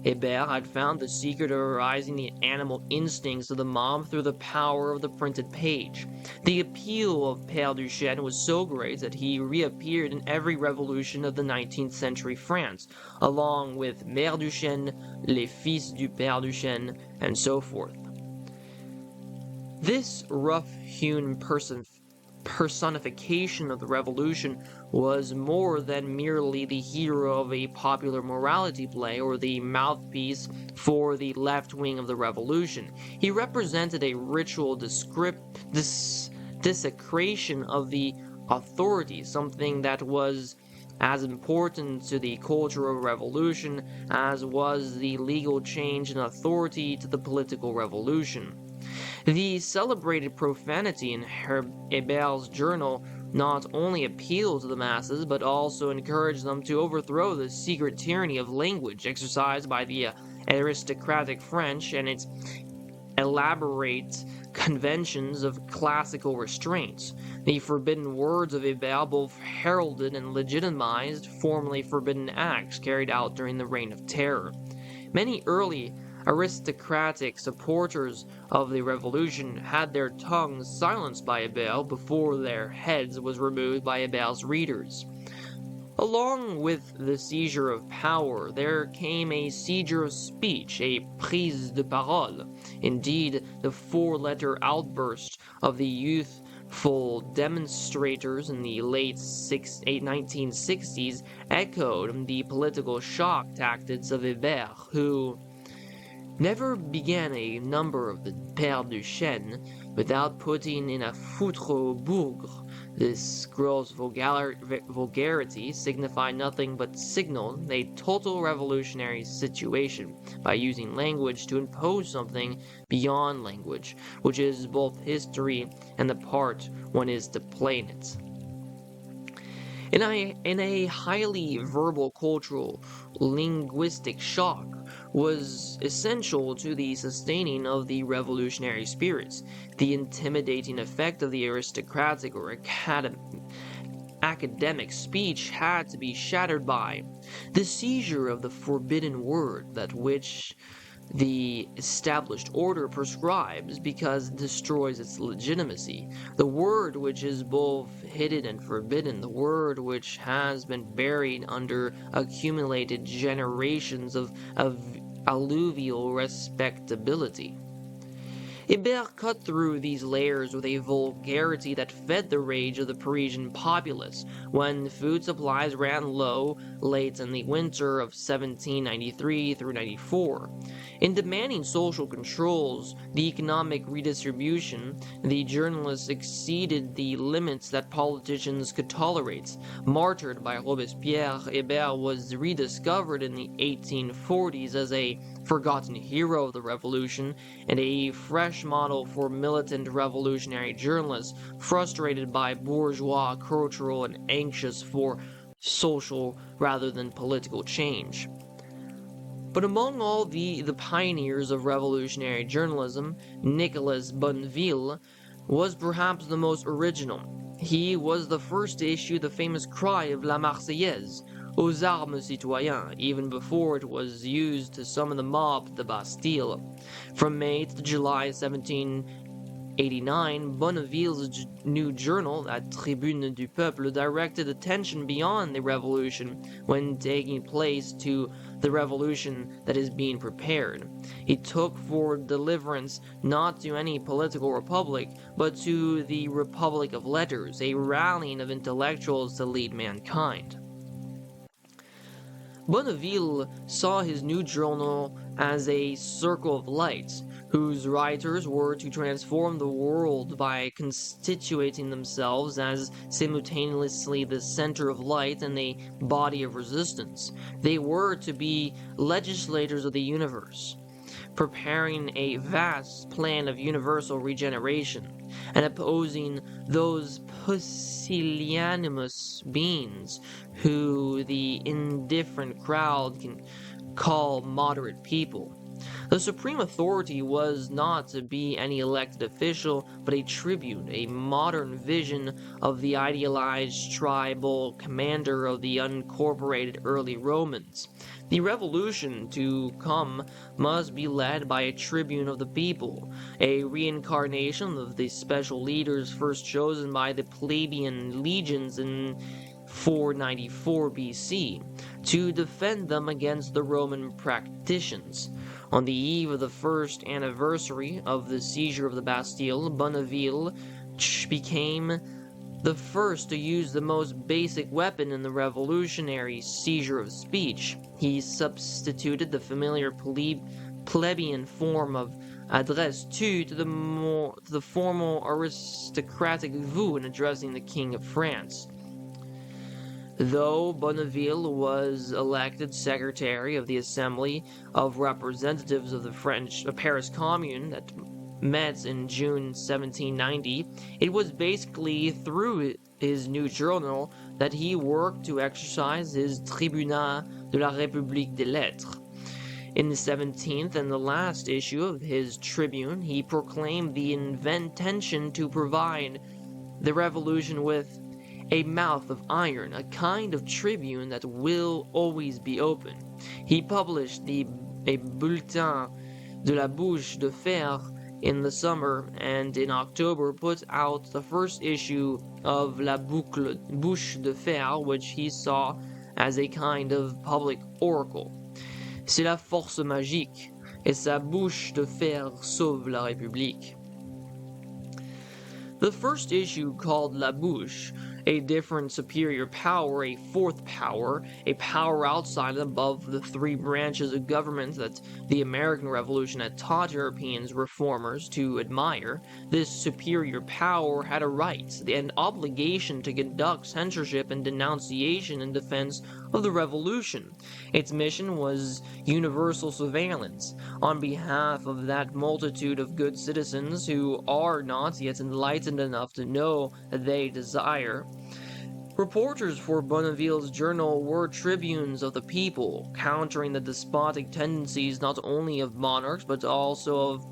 Hébert had found the secret of arousing the animal instincts of the mob through the power of the printed page. The appeal of Père Duchesne was so great that he reappeared in every revolution of the 19th century France, along with Mère Duchesne, Les Fils du Père Duchesne, and so forth. This rough-hewn personification of the revolution was more than merely the hero of a popular morality play or the mouthpiece for the left wing of the revolution. He represented a ritual desecration of the authority, something that was as important to the Cultural Revolution as was the legal change in authority to the political revolution. The celebrated profanity in Hebel's journal not only appealed to the masses, but also encouraged them to overthrow the secret tyranny of language exercised by the aristocratic French and its elaborate conventions of classical restraints. The forbidden words of Hebel both heralded and legitimized formerly forbidden acts carried out during the Reign of Terror. Many early aristocratic supporters of the revolution had their tongues silenced by Hebel before their heads was removed by Hebel's readers. Along with the seizure of power, there came a seizure of speech, a prise de parole. Indeed, the four-letter outburst of the youthful demonstrators in the late 1960s echoed the political shock tactics of Hebert, who never began a number of the Père Duchesne without putting in a foutre au bougre. This gross vulgarity signified nothing but signaled a total revolutionary situation by using language to impose something beyond language, which is both history and the part one is to play in it. In a highly verbal cultural linguistic shock was essential to the sustaining of the revolutionary spirits. The intimidating effect of the aristocratic or academic speech had to be shattered by the seizure of the forbidden word, that which the established order prescribes because it destroys its legitimacy. The word which is both hidden and forbidden, the word which has been buried under accumulated generations of alluvial respectability. Hebert cut through these layers with a vulgarity that fed the rage of the Parisian populace when food supplies ran low late in the winter of 1793 through 94. In demanding social controls, the economic redistribution, the journalists exceeded the limits that politicians could tolerate. Martyred by Robespierre, Hebert was rediscovered in the 1840s as a forgotten hero of the revolution and a fresh model for militant revolutionary journalists frustrated by bourgeois cultural and anxious for social rather than political change. But among all the pioneers of revolutionary journalism, Nicolas Bonneville was perhaps the most original. He was the first to issue the famous cry of La Marseillaise, aux armes citoyens, even before it was used to summon the mob to the Bastille. From May to July 1789, Bonneville's new journal, La Tribune du Peuple, directed attention beyond the revolution when taking place to the revolution that is being prepared. He took for deliverance not to any political republic, but to the Republic of Letters, a rallying of intellectuals to lead mankind. Bonneville saw his new journal as a circle of light, whose writers were to transform the world by constituting themselves as simultaneously the center of light and a body of resistance. They were to be legislators of the universe, preparing a vast plan of universal regeneration, and opposing those pusillanimous beings who the indifferent crowd can call moderate people. The supreme authority was not to be any elected official, but a tribune, a modern vision of the idealized tribal commander of the uncorporated early Romans. The revolution to come must be led by a tribune of the people, a reincarnation of the special leaders first chosen by the plebeian legions in 494 BC, to defend them against the Roman practicians. On the eve of the first anniversary of the seizure of the Bastille, Bonneville became the first to use the most basic weapon in the revolutionary seizure of speech. He substituted the familiar plebeian form of adresse tu to the formal aristocratic vous in addressing the King of France. Though Bonneville was elected secretary of the Assembly of Representatives of the French Paris Commune that met in June 1790, it was basically through his new journal that he worked to exercise his Tribunat de la République des Lettres. In the 17th and the last issue of his Tribune, he proclaimed the intention to provide the revolution with a mouth of iron, a kind of tribune that will always be open. He published a bulletin de la bouche de fer in the summer, and in October put out the first issue of La Bouche de Fer, which he saw as a kind of public oracle. C'est la force magique, et sa bouche de fer sauve la République. The first issue, called La Bouche, a different superior power, a fourth power, a power outside and above the three branches of government that the American Revolution had taught Europeans reformers to admire. This superior power had a right and obligation to conduct censorship and denunciation in defense of the revolution. Its mission was universal surveillance on behalf of that multitude of good citizens who are not yet enlightened enough to know that they desire. Reporters for Bonneville's journal were tribunes of the people, countering the despotic tendencies not only of monarchs but also of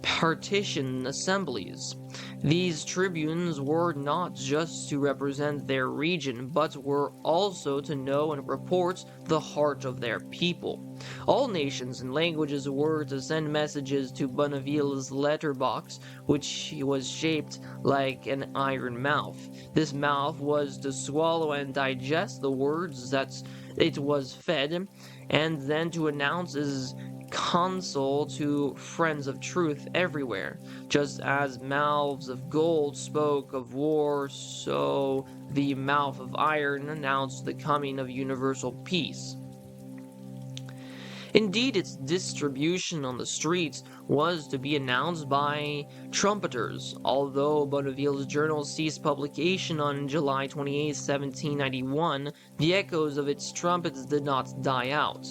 partition assemblies. These tribunes were not just to represent their region, but were also to know and report the heart of their people. All nations and languages were to send messages to Bonneville's letterbox, which was shaped like an iron mouth. This mouth was to swallow and digest the words that it was fed, and then to announce his counsel to friends of truth everywhere. Just as mouths of gold spoke of war, so the mouth of iron announced the coming of universal peace. Indeed, its distribution on the streets was to be announced by trumpeters. Although Bonneville's journal ceased publication on July 28, 1791, the echoes of its trumpets did not die out.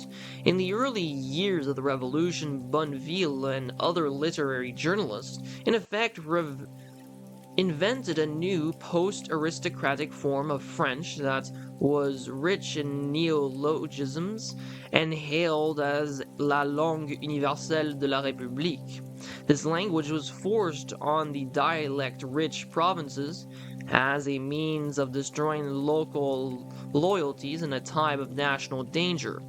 In the early years of the Revolution, Bonneville and other literary journalists, in effect, invented a new post-aristocratic form of French that was rich in neologisms and hailed as la langue universelle de la République. This language was forced on the dialect-rich provinces as a means of destroying local loyalties in a time of national danger.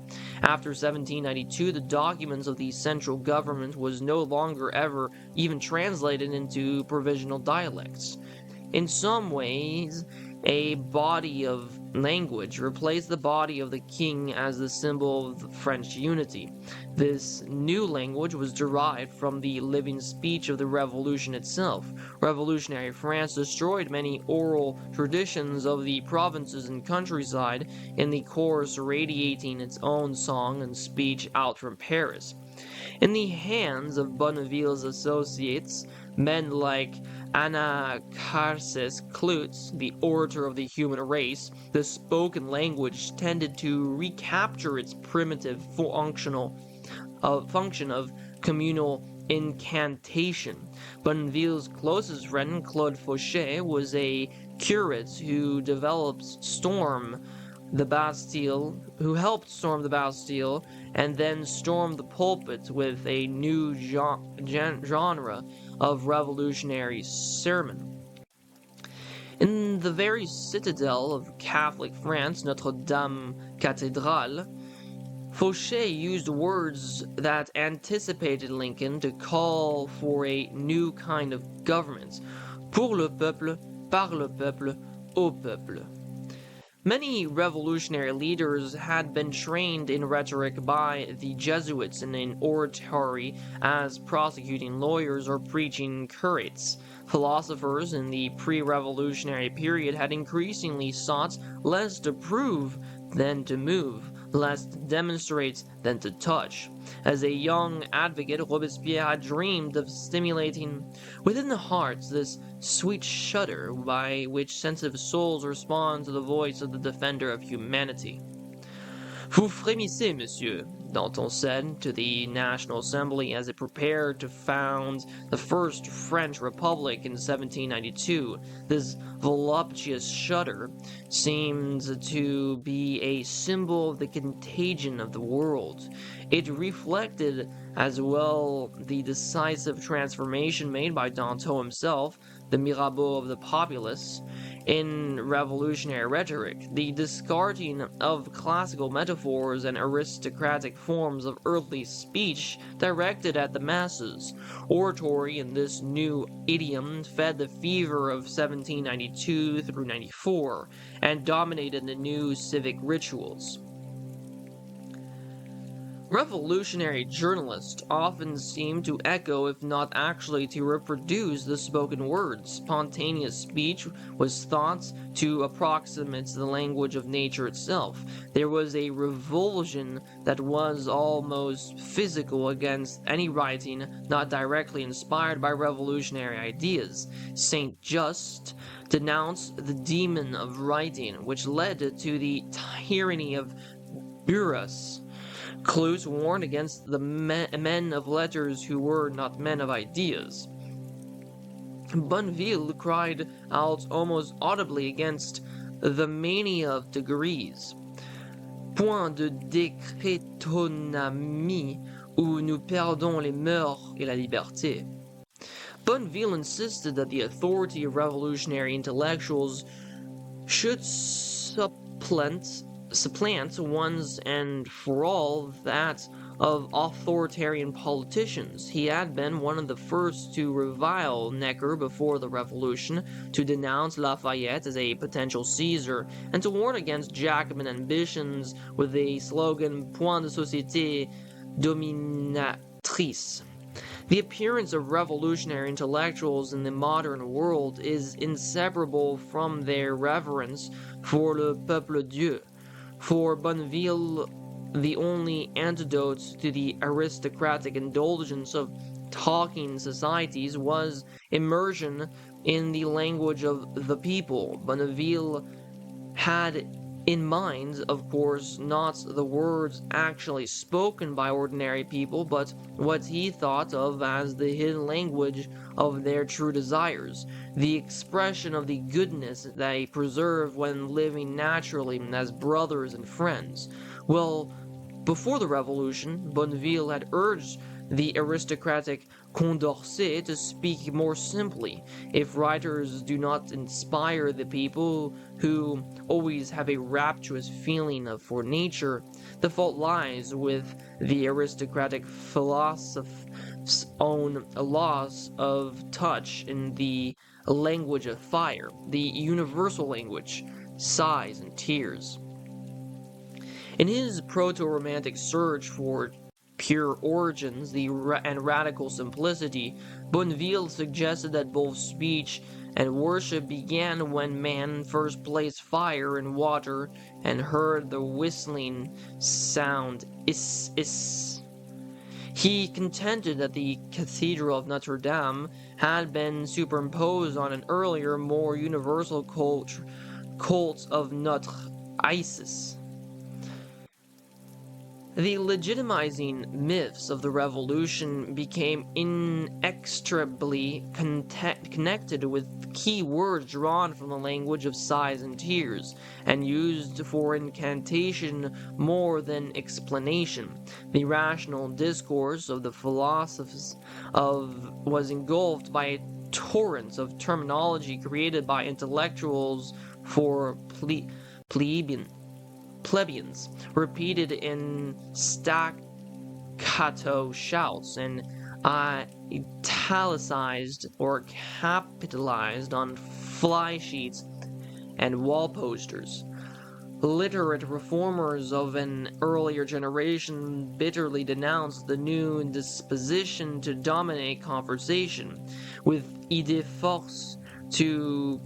After 1792, the documents of the central government was no longer ever even translated into provisional dialects. In some ways, a body of language replaced the body of the king as the symbol of French unity. This new language was derived from the living speech of the Revolution itself. Revolutionary France destroyed many oral traditions of the provinces and countryside in the course radiating its own song and speech out from Paris. In the hands of Bonneville's associates, men like Anacharsis Clootz, the orator of the human race, the spoken language tended to recapture its primitive function of communal incantation. Bonneville's closest friend, Claude Fauchet, was a curate who helped storm the Bastille, and then stormed the pulpit with a new genre of revolutionary sermon. In the very citadel of Catholic France, Notre Dame Cathedral, Fauchet used words that anticipated Lincoln to call for a new kind of government, pour le peuple, par le peuple, au peuple. Many revolutionary leaders had been trained in rhetoric by the Jesuits and in oratory as prosecuting lawyers or preaching curates. Philosophers in the pre-revolutionary period had increasingly sought less to prove than to move, less to demonstrate than to touch. As a young advocate, Robespierre had dreamed of stimulating within the hearts this sweet shudder by which sensitive souls respond to the voice of the defender of humanity. Vous frémissez, monsieur, Danton said to the National Assembly as it prepared to found the First French Republic in 1792. This voluptuous shudder seemed to be a symbol of the contagion of the world. It reflected as well the decisive transformation made by Danton himself, the Mirabeau of the populace, in revolutionary rhetoric, the discarding of classical metaphors and aristocratic forms of earthly speech directed at the masses. Oratory in this new idiom fed the fever of 1792 through 94 and dominated the new civic rituals. Revolutionary journalists often seem to echo, if not actually to reproduce, the spoken word. Spontaneous speech was thought to approximate the language of nature itself. There was a revulsion that was almost physical against any writing not directly inspired by revolutionary ideas. Saint Just denounced the demon of writing, which led to the tyranny of Burrus. Cluse warned against the men of letters who were not men of ideas. Bonneville cried out almost audibly against the mania of degrees. Point de décrétonomie où nous perdons les mœurs et la liberté. Bonneville insisted that the authority of revolutionary intellectuals should supplant once and for all that of authoritarian politicians. He had been one of the first to revile Necker before the revolution, to denounce Lafayette as a potential Caesar, and to warn against Jacobin ambitions with a slogan Point de société dominatrice. The appearance of revolutionary intellectuals in the modern world is inseparable from their reverence for le peuple Dieu. For Bonneville, the only antidote to the aristocratic indulgence of talking societies was immersion in the language of the people. Bonneville had in mind, of course, not the words actually spoken by ordinary people, but what he thought of as the hidden language of their true desires, the expression of the goodness they preserve when living naturally as brothers and friends. Well, before the revolution, Bonneville had urged the aristocratic Condorcet to speak more simply. If writers do not inspire the people, who always have a rapturous feeling for nature, the fault lies with the aristocratic philosoph's own loss of touch in the language of fire, the universal language, sighs and tears. In his proto-romantic search for pure origins and radical simplicity, Bonneville suggested that both speech and worship began when man first placed fire in water and heard the whistling sound is. He contended that the Cathedral of Notre Dame had been superimposed on an earlier, more universal cult of Notre Isis. The legitimizing myths of the revolution became inextricably connected with key words drawn from the language of sighs and tears, and used for incantation more than explanation. The rational discourse of the philosophies was engulfed by a torrent of terminology created by intellectuals for plebeians, repeated in staccato shouts and italicized or capitalized on fly sheets and wall posters. Literate reformers of an earlier generation bitterly denounced the new disposition to dominate conversation, with idée force to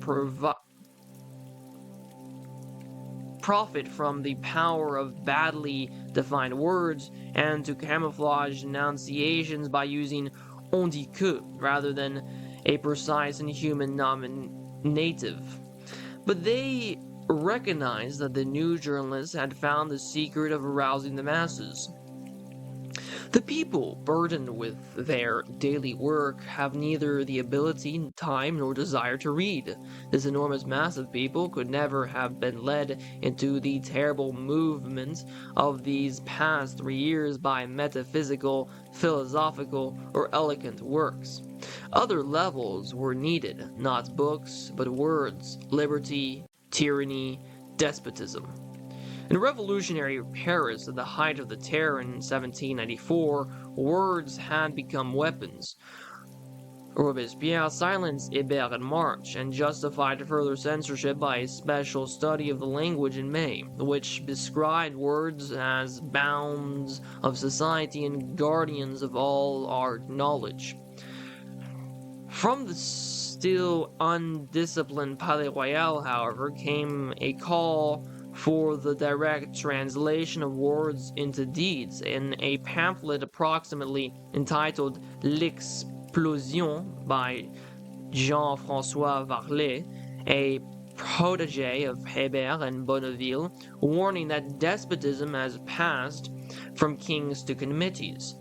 profit from the power of badly defined words and to camouflage enunciations by using on dit que rather than a precise and human nominative. But they recognized that the new journalists had found the secret of arousing the masses. The people, burdened with their daily work, have neither the ability, time, nor desire to read. This enormous mass of people could never have been led into the terrible movement of these past 3 years by metaphysical, philosophical, or elegant works. Other levels were needed, not books, but words, liberty, tyranny, despotism. In revolutionary Paris at the height of the terror in 1794, words had become weapons. Robespierre silenced Hébert in March and justified further censorship by a special study of the language in May, which described words as bounds of society and guardians of all our knowledge. From the still undisciplined Palais Royal, however, came a call for the direct translation of words into deeds in a pamphlet approximately entitled L'Explosion by Jean-François Varlet, a protege of Hébert and Bonneville, warning that despotism has passed from kings to committees.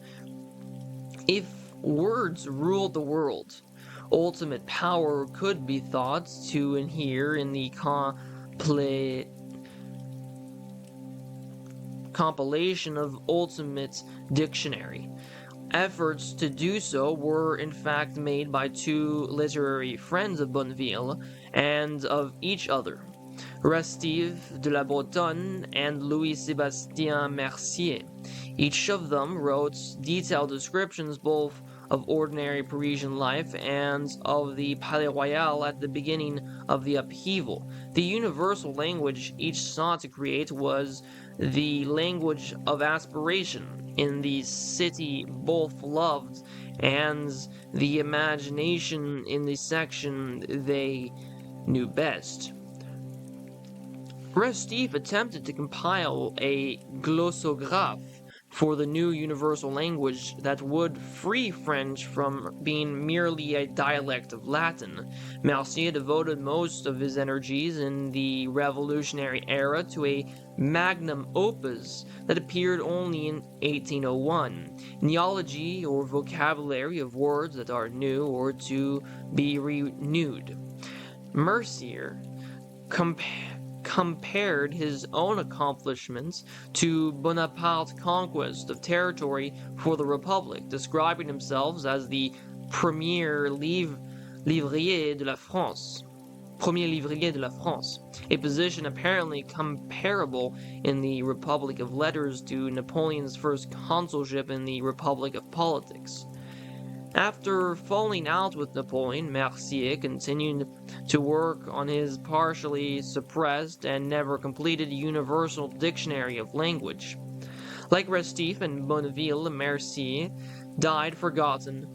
If words ruled the world, ultimate power could be thought to inhere in the compilation of Ultimate Dictionary. Efforts to do so were in fact made by two literary friends of Bonneville and of each other, Restive de la Bretonne and Louis-Sébastien Mercier. Each of them wrote detailed descriptions both of ordinary Parisian life and of the Palais Royal at the beginning of the upheaval. The universal language each sought to create was the language of aspiration in the city both loved, and the imagination in the section they knew best. Restif attempted to compile a glossographe for the new universal language that would free French from being merely a dialect of Latin. Mercier devoted most of his energies in the revolutionary era to a magnum opus that appeared only in 1801, Neology or vocabulary of words that are new or to be renewed. Mercier compared his own accomplishments to Bonaparte's conquest of territory for the Republic, describing himself as the premier livrier de la France. Premier livrier de la France, a position apparently comparable in the Republic of Letters to Napoleon's first consulship in the Republic of Politics. After falling out with Napoleon, Mercier continued to work on his partially suppressed and never completed Universal Dictionary of Language. Like Restif and Bonneville, Mercier died forgotten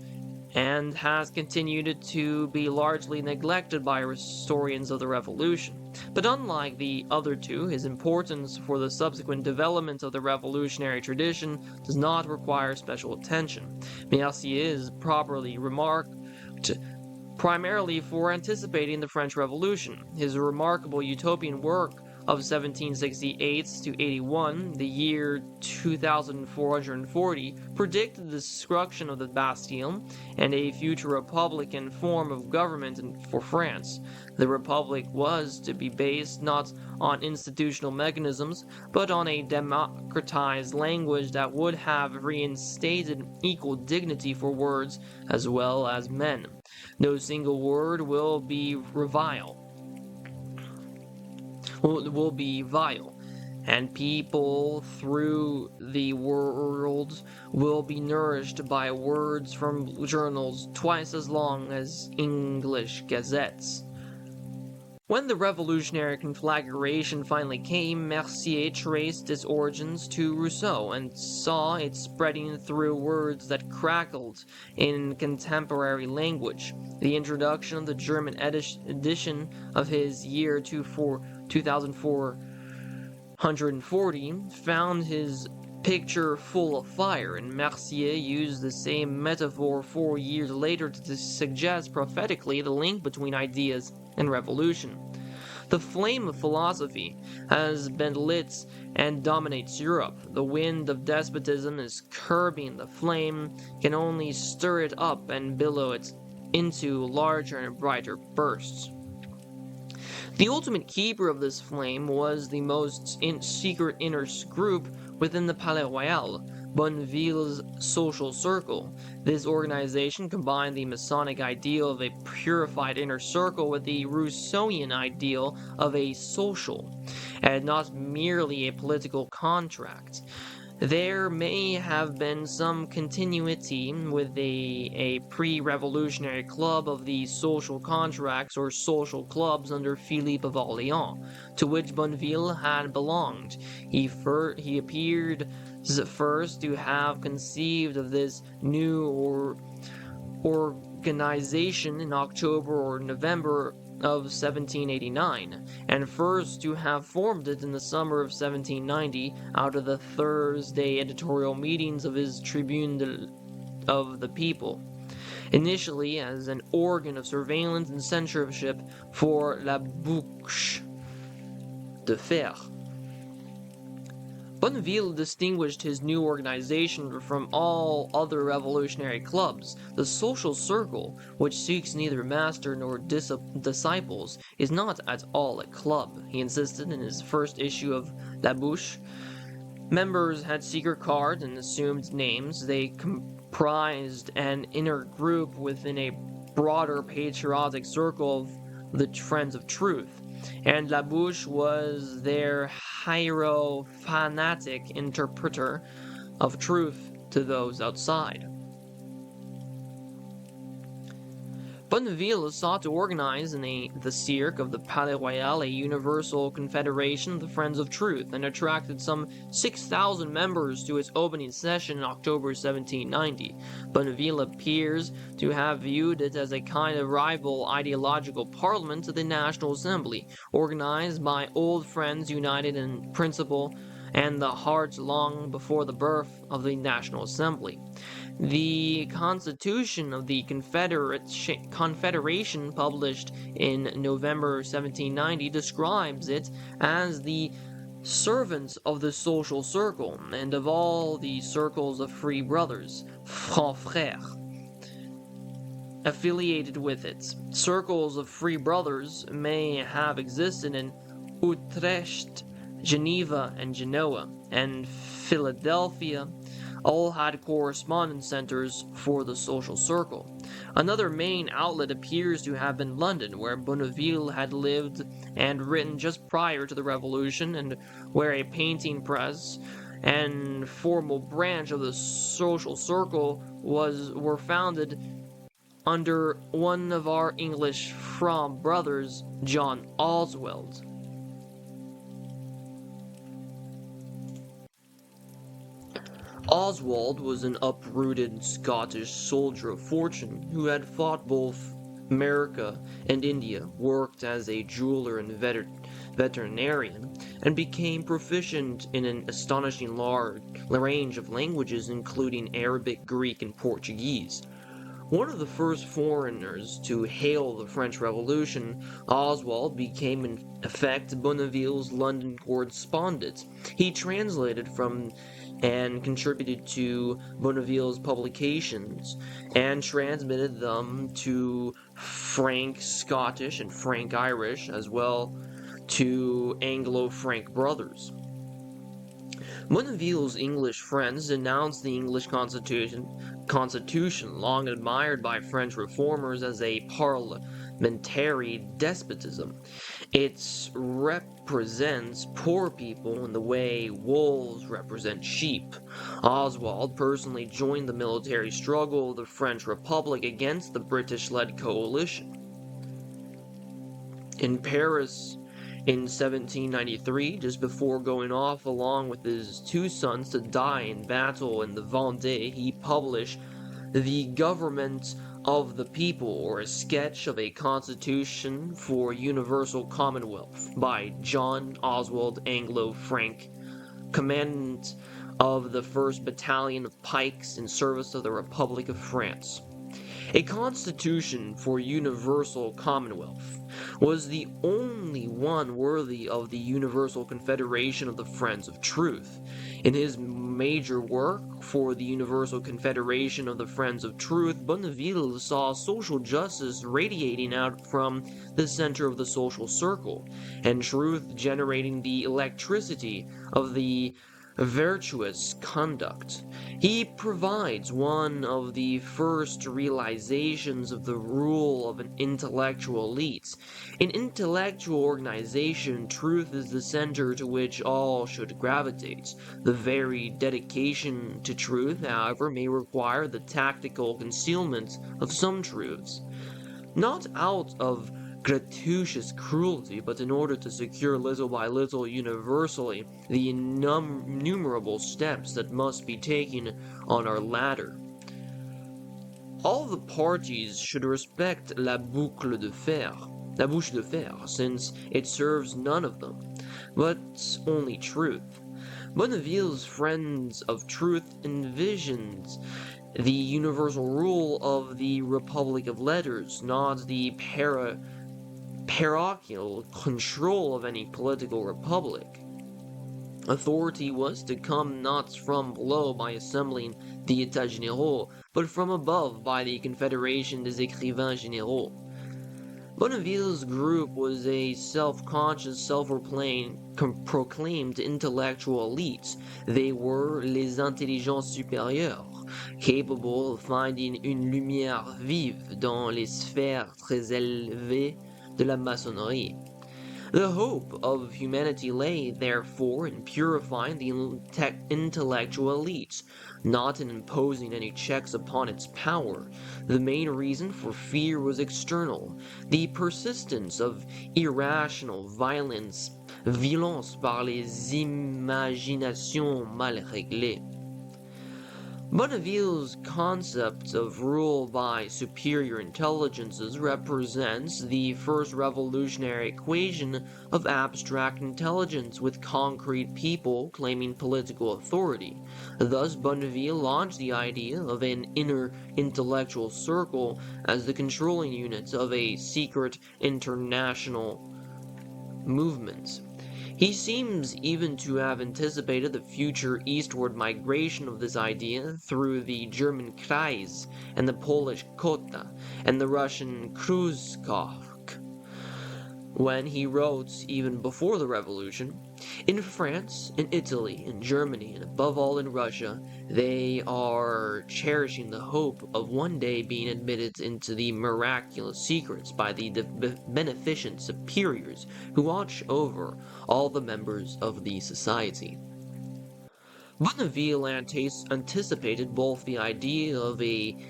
and has continued to be largely neglected by historians of the Revolution. But unlike the other two, his importance for the subsequent development of the revolutionary tradition does not require special attention. Mercier is properly remarked primarily for anticipating the French Revolution. His remarkable utopian work of 1768 to 81, the year 2440, predicted the destruction of the Bastille and a future republican form of government for France. The republic was to be based not on institutional mechanisms, but on a democratized language that would have reinstated equal dignity for words as well as men. No single word will be vile, and people through the world will be nourished by words from journals twice as long as English gazettes. When the revolutionary conflagration finally came, Mercier traced its origins to Rousseau and saw it spreading through words that crackled in contemporary language. The introduction of the German edition of his year 2440 found his picture full of fire, and Mercier used the same metaphor 4 years later to suggest prophetically the link between ideas and revolution. The flame of philosophy has been lit and dominates Europe. The wind of despotism is curbing the flame, can only stir it up and billow it into larger and brighter bursts. The ultimate keeper of this flame was the most secret inner group within the Palais Royal, Bonneville's social circle. This organization combined the Masonic ideal of a purified inner circle with the Rousseauian ideal of a social, and not merely a political contract. There may have been some continuity with a pre-revolutionary club of the social contracts or social clubs under Philippe of Orléans, to which Bonneville had belonged. He appeared first to have conceived of this new organization in October or November of 1789, and first to have formed it in the summer of 1790 out of the Thursday editorial meetings of his Tribune of the People, initially as an organ of surveillance and censorship for la bouche de fer. Bonneville distinguished his new organization from all other revolutionary clubs. The social circle, which seeks neither master nor disciples, is not at all a club, he insisted in his first issue of La Bouche. Members had secret cards and assumed names. They comprised an inner group within a broader patriotic circle of the Friends of Truth, and La Bouche was their hierophanetic interpreter of truth to those outside. Bonneville sought to organize in the cirque of the Palais Royal a universal confederation of the Friends of Truth, and attracted some 6,000 members to its opening session in October 1790. Bonneville appears to have viewed it as a kind of rival ideological parliament to the National Assembly, organized by old friends united in principle and the heart long before the birth of the National Assembly. The Constitution of the Confederation, published in November 1790, describes it as the servant of the social circle and of all the circles of free brothers, frères, affiliated with it. Circles of free brothers may have existed in Utrecht, Geneva and Genoa, and Philadelphia all had correspondence centers for the social circle. Another main outlet appears to have been London, where Bonneville had lived and written just prior to the Revolution, and where a painting press and formal branch of the social circle were founded under one of our English Fromm brothers, John Oswald. Oswald was an uprooted Scottish soldier of fortune who had fought both America and India, worked as a jeweler and veterinarian, and became proficient in an astonishing large range of languages, including Arabic, Greek, and Portuguese. One of the first foreigners to hail the French Revolution, Oswald became in effect Bonneville's London correspondent. He translated from and contributed to Bonneville's publications and transmitted them to Frank-Scottish and Frank-Irish, as well to Anglo-Frank brothers. Bonneville's English friends denounced the English Constitution, long admired by French reformers, as a parliamentary despotism. It represents poor people in the way wolves represent sheep. Oswald personally joined the military struggle of the French Republic against the British-led coalition. In Paris in 1793, just before going off along with his two sons to die in battle in the Vendée, he published The Government of the People, or a sketch of a constitution for universal commonwealth by John Oswald Anglo-Frank, commandant of the 1st Battalion of Pikes in service of the Republic of France. A constitution for universal commonwealth was the only one worthy of the Universal Confederation of the Friends of Truth. In his major work for the Universal Confederation of the Friends of Truth, Bonneville saw social justice radiating out from the center of the social circle, and truth generating the electricity of the virtuous conduct. He provides one of the first realizations of the rule of an intellectual elite. In intellectual organization, truth is the center to which all should gravitate. The very dedication to truth, however, may require the tactical concealment of some truths. Not out of gratuitous cruelty, but in order to secure little by little universally the innumerable steps that must be taken on our ladder. All the parties should respect la bouche de fer, since it serves none of them, but only truth. Bonneville's Friends of Truth envisions the universal rule of the Republic of Letters, not the parochial control of any political republic. Authority was to come not from below by assembling the États Généraux, but from above by the Confédération des Écrivains Généraux. Bonneville's group was a self-conscious, self-proclaimed intellectual elite. They were les intelligences supérieures, capable of finding une lumière vive dans les sphères très élevées de la maçonnerie. The hope of humanity lay, therefore, in purifying the intellectual elite, not in imposing any checks upon its power. The main reason for fear was external, the persistence of irrational violence par les imaginations mal réglées. Bonneville's concept of rule by superior intelligences represents the first revolutionary equation of abstract intelligence with concrete people claiming political authority. Thus, Bonneville launched the idea of an inner intellectual circle as the controlling unit of a secret international movement. He seems even to have anticipated the future eastward migration of this idea through the German Kreis and the Polish Kota and the Russian Kruzkov, when he wrote, even before the revolution, in France, in Italy, in Germany, and above all in Russia, they are cherishing the hope of one day being admitted into the miraculous secrets by the beneficent superiors who watch over all the members of the society. Bonneville anticipated both the idea of an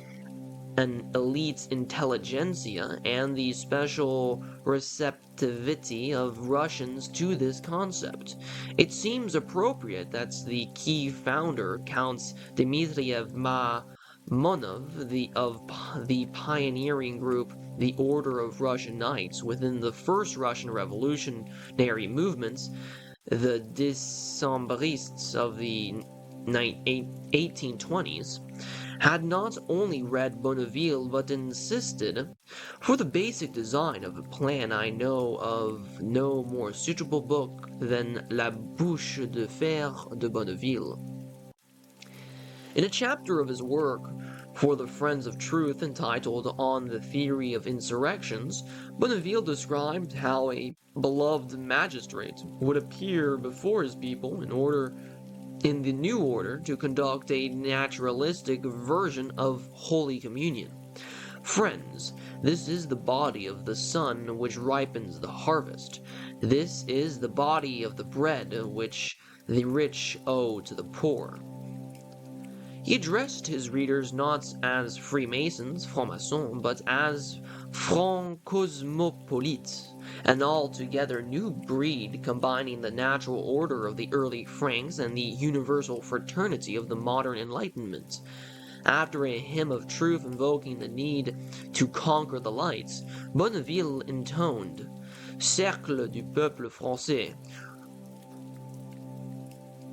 elite intelligentsia and the special receptivity of Russians to this concept. It seems appropriate that the key founder, Count Dmitriev Mamonov, of the pioneering group the Order of Russian Knights within the first Russian revolutionary movements, the Decembrists of the 1820s, had not only read Bonneville but insisted, for the basic design of a plan I know of no more suitable book than La Bouche de Fer de Bonneville. In a chapter of his work for the Friends of Truth entitled On the Theory of Insurrections, Bonneville described how a beloved magistrate would appear before his people in the new order to conduct a naturalistic version of Holy Communion. Friends, this is the body of the sun which ripens the harvest. This is the body of the bread which the rich owe to the poor. He addressed his readers not as Freemasons, francs-maçons, but as francs-cosmopolites, an altogether new breed combining the natural order of the early Franks and the universal fraternity of the modern Enlightenment. After a hymn of truth invoking the need to conquer the lights, Bonneville intoned, Cercle du peuple français,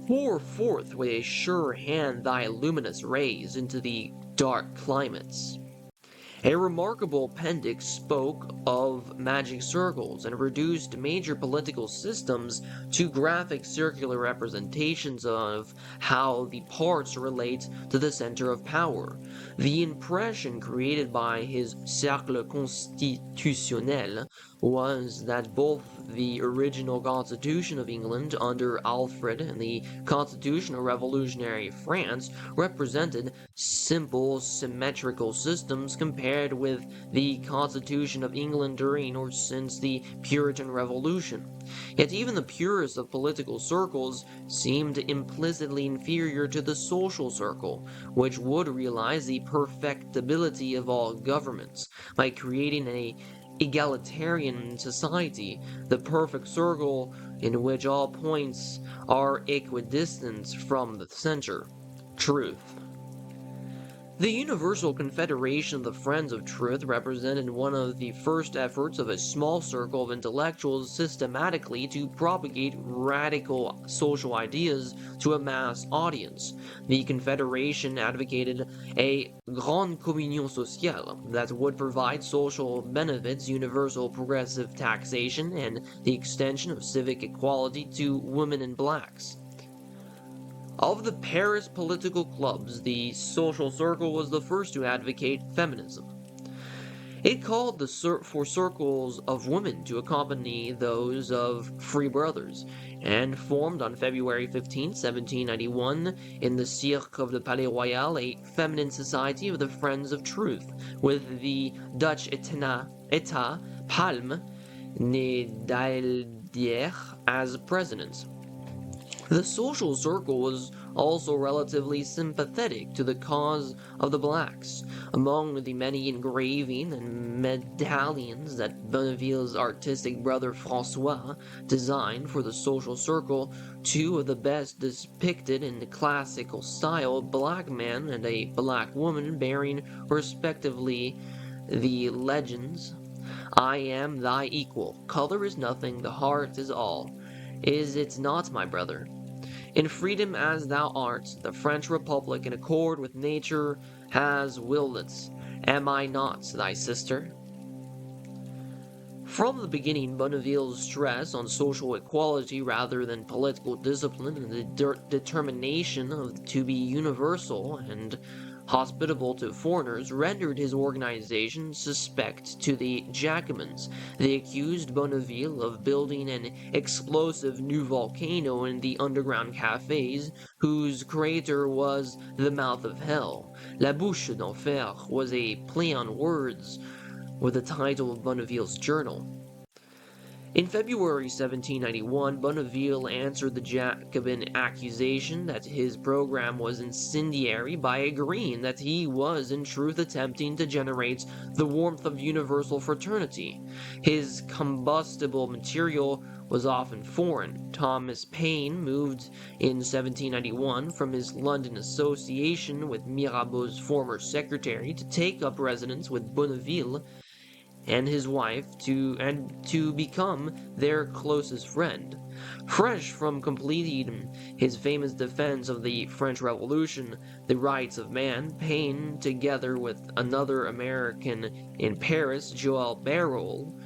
pour forth with a sure hand thy luminous rays into the dark climates. A remarkable appendix spoke of magic circles and reduced major political systems to graphic circular representations of how the parts relate to the center of power. The impression created by his Cercle Constitutionnel was that both the original Constitution of England under Alfred and the Constitution of Revolutionary France represented simple, symmetrical systems compared with the Constitution of England during or since the Puritan Revolution. Yet even the purest of political circles seemed implicitly inferior to the social circle, which would realize the perfectibility of all governments by creating an egalitarian society, the perfect circle in which all points are equidistant from the center. Truth. The Universal Confederation of the Friends of Truth represented one of the first efforts of a small circle of intellectuals systematically to propagate radical social ideas to a mass audience. The Confederation advocated a grande communion sociale that would provide social benefits, universal progressive taxation, and the extension of civic equality to women and blacks. Of the Paris political clubs, the Social Circle was the first to advocate feminism. It called for circles of women to accompany those of free brothers, and formed on February 15, 1791, in the Cirque of the Palais Royal, a feminine society of the Friends of Truth, with the Dutch État Palme Nedaldier as president. The social circle was also relatively sympathetic to the cause of the blacks. Among the many engravings and medallions that Bonneville's artistic brother François designed for the social circle, two of the best depicted in the classical style a black man and a black woman bearing respectively the legends, I am thy equal, color is nothing, the heart is all. Is it not, my brother? In freedom as thou art, the French Republic, in accord with nature, has willed it. Am I not thy sister? From the beginning, Bonneville's stress on social equality rather than political discipline and the determination to be universal and hospitable to foreigners rendered his organization suspect to the Jacobins. They accused Bonneville of building an explosive new volcano in the underground cafes, whose crater was the mouth of hell. La Bouche d'Enfer was a play on words with the title of Bonneville's journal. In February 1791, Bonneville answered the Jacobin accusation that his program was incendiary by agreeing that he was in truth attempting to generate the warmth of universal fraternity. His combustible material was often foreign. Thomas Paine moved in 1791 from his London association with Mirabeau's former secretary to take up residence with Bonneville and his wife to become their closest friend. Fresh from completing his famous defense of the French Revolution, The Rights of Man, Paine, together with another American in Paris, Joel Barrel,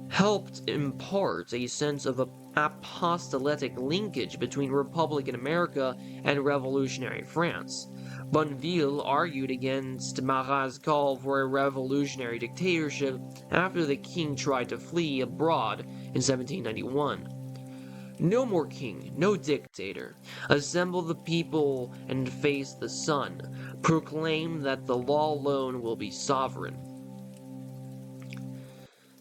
helped impart a sense of apostolic linkage between Republican America and Revolutionary France. Bonneville argued against Marat's call for a revolutionary dictatorship after the king tried to flee abroad in 1791. No more king, no dictator. Assemble the people and face the sun. Proclaim that the law alone will be sovereign.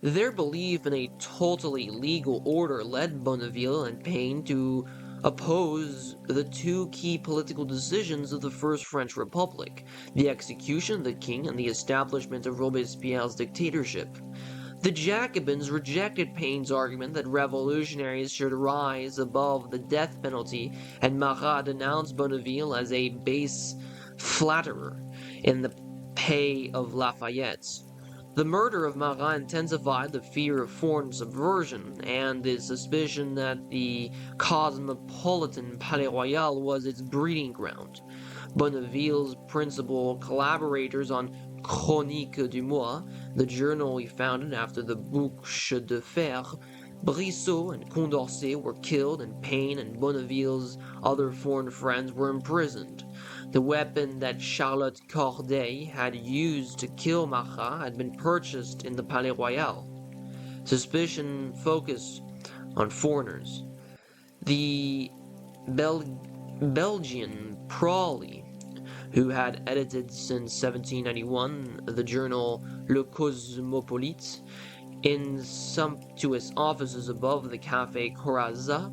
Their belief in a totally legal order led Bonneville and Paine to oppose the two key political decisions of the First French Republic, the execution of the king and the establishment of Robespierre's dictatorship. The Jacobins rejected Paine's argument that revolutionaries should rise above the death penalty, and Marat denounced Bonneville as a base flatterer in the pay of Lafayette. The murder of Marat intensified the fear of foreign subversion and the suspicion that the cosmopolitan Palais Royal was its breeding ground. Bonneville's principal collaborators on Chronique du Mois, the journal he founded after the Bouche de Fer, Brissot and Condorcet were killed, and Paine and Bonneville's other foreign friends were imprisoned. The weapon that Charlotte Corday had used to kill Marat had been purchased in the Palais Royal. Suspicion focused on foreigners. The Belgian Prawley, who had edited since 1791 the journal Le Cosmopolite, in sumptuous offices above the Café Corazza.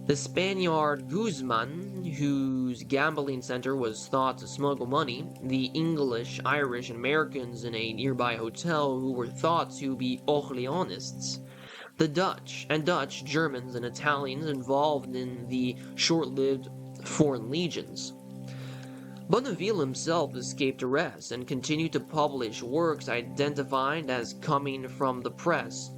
The Spaniard Guzman, whose gambling center was thought to smuggle money, the English, Irish, and Americans in a nearby hotel who were thought to be Orleanists, the Dutch, Germans, and Italians involved in the short-lived Foreign Legions. Bonneville himself escaped arrest and continued to publish works identified as coming from the press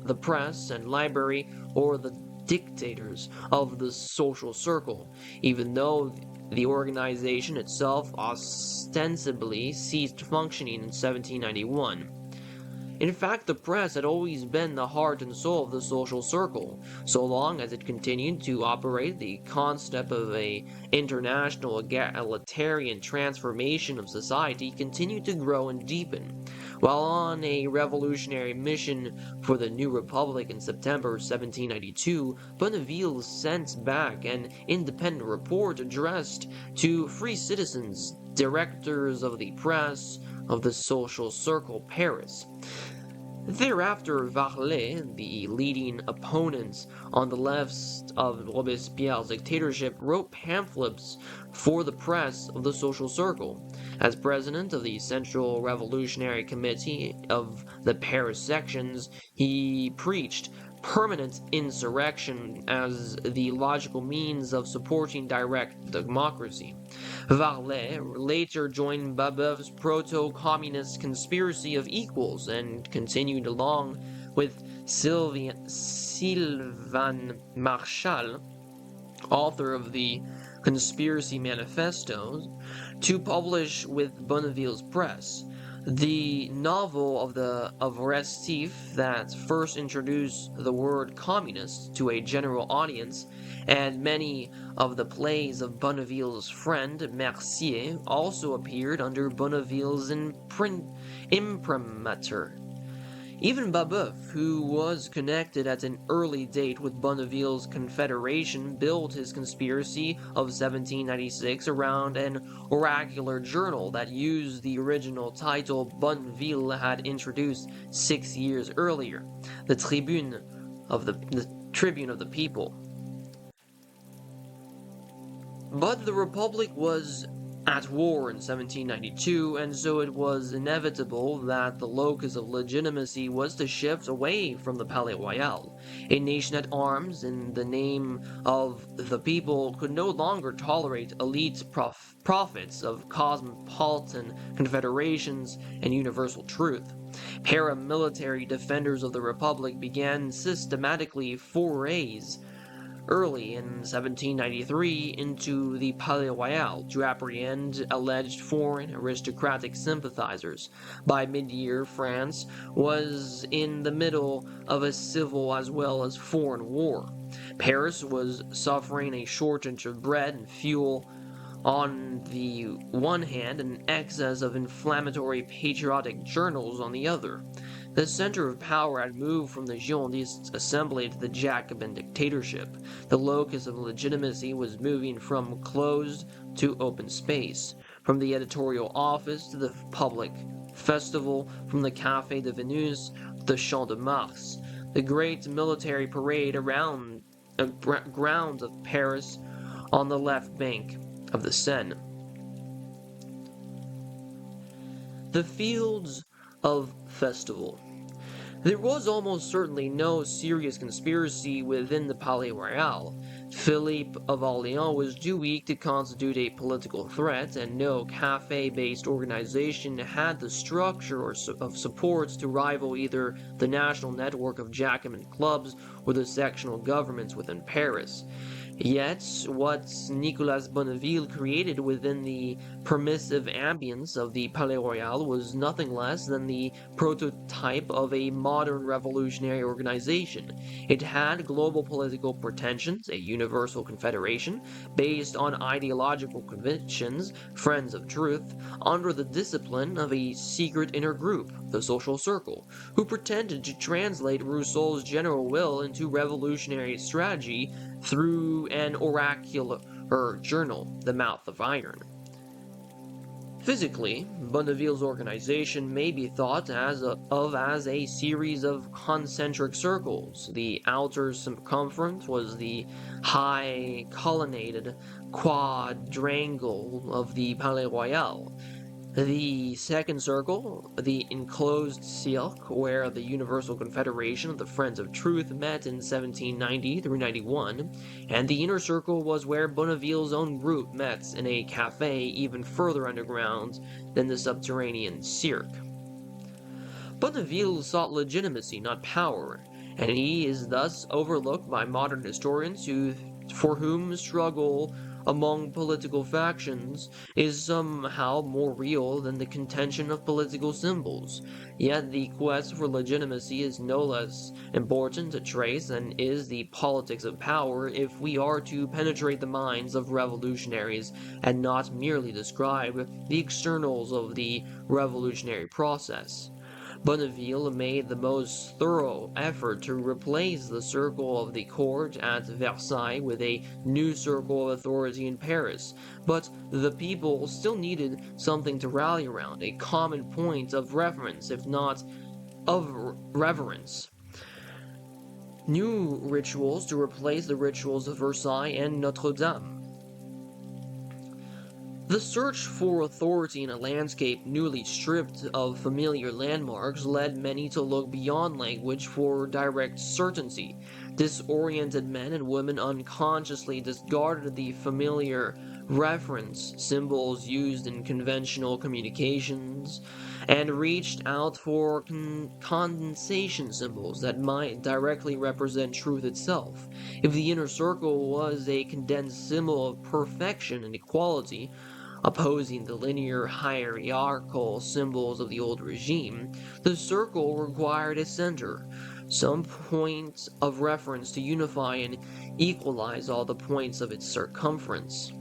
and library, or the dictators of the social circle, even though the organization itself ostensibly ceased functioning in 1791. In fact, the press had always been the heart and soul of the social circle. So long as it continued to operate, the concept of an international egalitarian transformation of society continued to grow and deepen. While on a revolutionary mission for the new republic in September 1792, Bonneville sent back an independent report addressed to free citizens, directors of the press of the social circle, Paris. Thereafter, Varlet, the leading opponent on the left of Robespierre's dictatorship, wrote pamphlets for the press of the social circle. As president of the Central Revolutionary Committee of the Paris sections, he preached permanent insurrection as the logical means of supporting direct democracy. Varlet later joined Babeuf's proto-communist conspiracy of equals and continued along with Sylvain Marchal, author of the Conspiracy Manifestos, to publish with Bonneville's press. The novel of Restif that first introduced the word communist to a general audience, and many of the plays of Bonneville's friend Mercier also appeared under Bonneville's imprimatur. Even Babeuf, who was connected at an early date with Bonneville's Confederation, built his conspiracy of 1796 around an oracular journal that used the original title Bonneville had introduced 6 years earlier, the Tribune of the People. But the Republic was at war in 1792, and so it was inevitable that the locus of legitimacy was to shift away from the Palais Royal. A nation at arms in the name of the people could no longer tolerate elite profits of cosmopolitan confederations and universal truth. Paramilitary defenders of the Republic began systematically forays early in 1793 into the Palais Royal to apprehend alleged foreign aristocratic sympathizers. By mid-year, France was in the middle of a civil as well as foreign war. Paris was suffering a shortage of bread and fuel on the one hand, and an excess of inflammatory patriotic journals on the other. The center of power had moved from the Girondist Assembly to the Jacobin dictatorship. The locus of legitimacy was moving from closed to open space, from the editorial office to the public festival, from the Café de Venus to the Champ de Mars. The great military parade around grounds of Paris on the left bank of the Seine. The Fields of Festival. There was almost certainly no serious conspiracy within the Palais Royal. Philippe of Orléans was too weak to constitute a political threat, and no cafe-based organization had the structure of supports to rival either the national network of Jacobin clubs or the sectional governments within Paris. Yet, what Nicolas Bonneville created within the permissive ambience of the Palais Royal was nothing less than the prototype of a modern revolutionary organization. It had global political pretensions, a universal confederation, based on ideological convictions, friends of truth, under the discipline of a secret inner group, the social circle, who pretended to translate Rousseau's general will into revolutionary strategy through an oracular journal, the Mouth of Iron. Physically, Bonneville's organization may be thought as a series of concentric circles. The outer circumference was the high colonnaded quadrangle of the Palais Royal. The second circle, the enclosed cercle, where the Universal Confederation of the Friends of Truth met in 1790 through 91, and the inner circle was where Bonneville's own group met in a cafe even further underground than the subterranean cirque. Bonneville sought legitimacy, not power, and he is thus overlooked by modern historians for whom struggle among political factions is somehow more real than the contention of political symbols. Yet the quest for legitimacy is no less important to trace than is the politics of power if we are to penetrate the minds of revolutionaries and not merely describe the externals of the revolutionary process. Bonneville made the most thorough effort to replace the circle of the court at Versailles with a new circle of authority in Paris, but the people still needed something to rally around, a common point of reference, if not of reverence. New rituals to replace the rituals of Versailles and Notre Dame. The search for authority in a landscape newly stripped of familiar landmarks led many to look beyond language for direct certainty. Disoriented men and women unconsciously discarded the familiar reference symbols used in conventional communications and reached out for condensation symbols that might directly represent truth itself. If the inner circle was a condensed symbol of perfection and equality, opposing the linear hierarchical symbols of the old regime, the circle required a center, some point of reference to unify and equalize all the points of its circumference.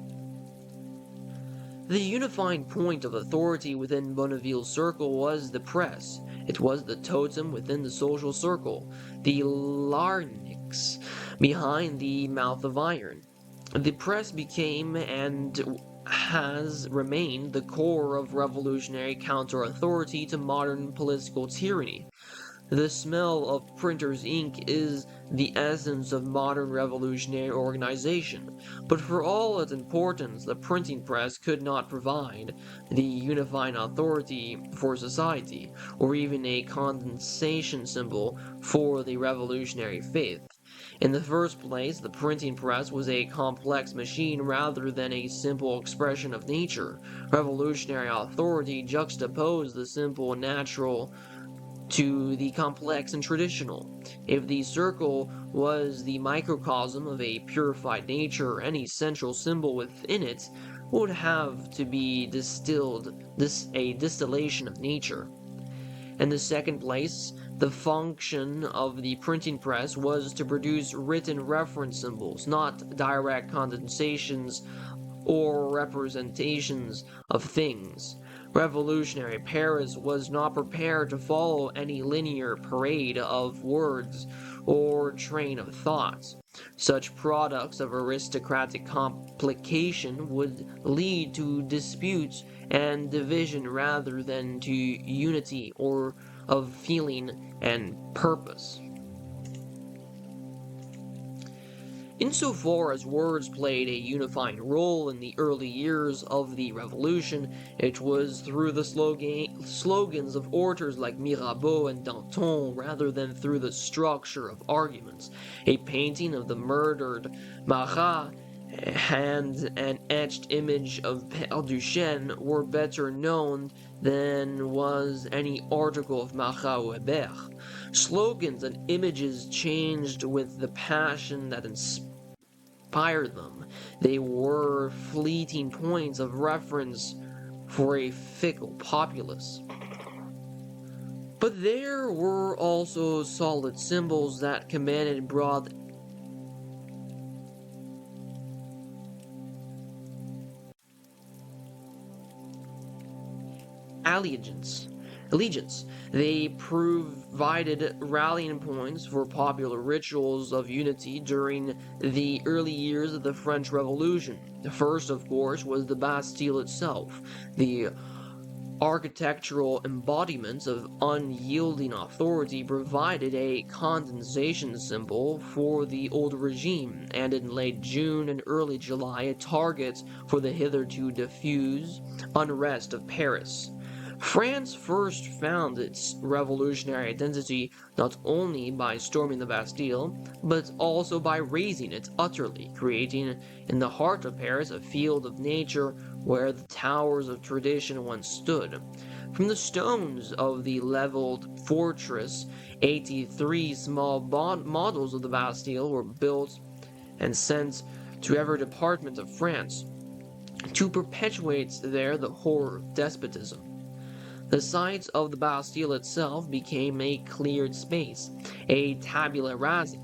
The unifying point of authority within Bonneville's circle was the press. It was the totem within the social circle, the larynx behind the mouth of iron. The press became and has remained the core of revolutionary counter-authority to modern political tyranny. The smell of printer's ink is the essence of modern revolutionary organization, but for all its importance, the printing press could not provide the unifying authority for society, or even a condensation symbol for the revolutionary faith. In the first place, the printing press was a complex machine rather than a simple expression of nature. Revolutionary authority juxtaposed the simple and natural to the complex and traditional. If the circle was the microcosm of a purified nature, any central symbol within it would have to be a distillation of nature. In the second place, the function of the printing press was to produce written reference symbols, not direct condensations or representations of things. Revolutionary Paris was not prepared to follow any linear parade of words or train of thoughts. Such products of aristocratic complication would lead to dispute and division rather than to unity or of feeling and purpose. Insofar as words played a unifying role in the early years of the revolution, it was through the slogans of orators like Mirabeau and Danton rather than through the structure of arguments. A painting of the murdered Marat and an etched image of Père Duchesne were better known than was any article of Marat or Hébert. Slogans and images changed with the passion that inspired them. They were fleeting points of reference for a fickle populace. But there were also solid symbols that commanded broad allegiance. They provided rallying points for popular rituals of unity during the early years of the French Revolution. The first, of course, was the Bastille itself, the architectural embodiment of unyielding authority provided a condensation symbol for the old regime, and in late June and early July a target for the hitherto diffuse unrest of Paris. France first found its revolutionary identity not only by storming the Bastille, but also by razing it utterly, creating in the heart of Paris a field of nature where the towers of tradition once stood. From the stones of the leveled fortress, 83 small models of the Bastille were built and sent to every department of France to perpetuate there the horror of despotism. The site of the Bastille itself became a cleared space, a tabula rasa.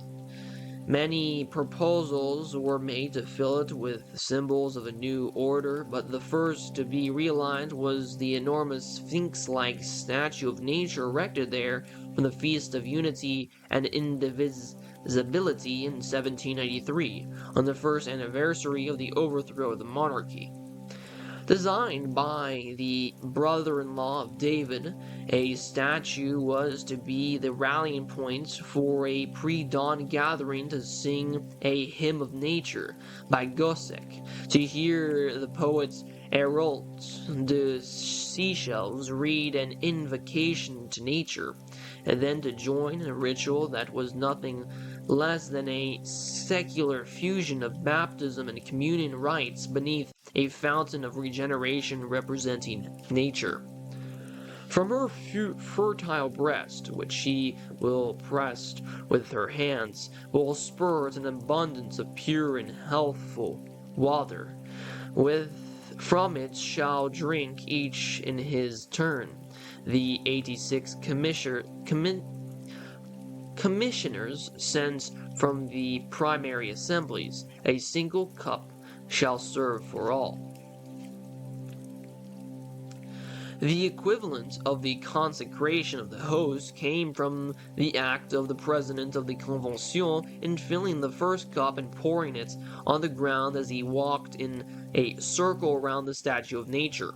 Many proposals were made to fill it with symbols of a new order, but the first to be realized was the enormous sphinx-like statue of nature erected there from the Feast of Unity and Indivisibility in 1793, on the first anniversary of the overthrow of the monarchy. Designed by the brother-in-law of David, a statue was to be the rallying point for a pre-dawn gathering to sing a hymn of nature by Gossec, to hear the poet's Hérault de Seychelles read an invocation to nature, and then to join a ritual that was nothing less than a secular fusion of baptism and communion rites beneath a fountain of regeneration representing nature. From her fertile breast, which she will press with her hands, will spurt an abundance of pure and healthful water. From it shall drink each in his turn. The 86 commissioners sent from the primary assemblies, a single cup shall serve for all. The equivalent of the consecration of the host came from the act of the president of the Convention in filling the first cup and pouring it on the ground as he walked in a circle around the statue of nature,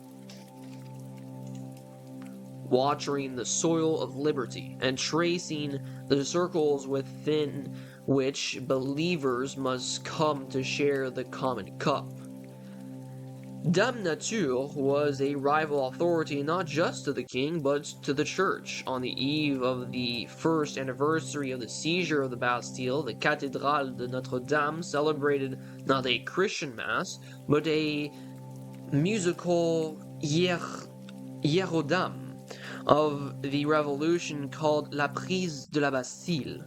watering the soil of liberty, and tracing the circles within which believers must come to share the common cup. Dame Nature was a rival authority not just to the king, but to the church. On the eve of the first anniversary of the seizure of the Bastille, the Cathédrale de Notre-Dame celebrated not a Christian mass, but a musical Hiérodame of the Revolution called La Prise de la Bastille.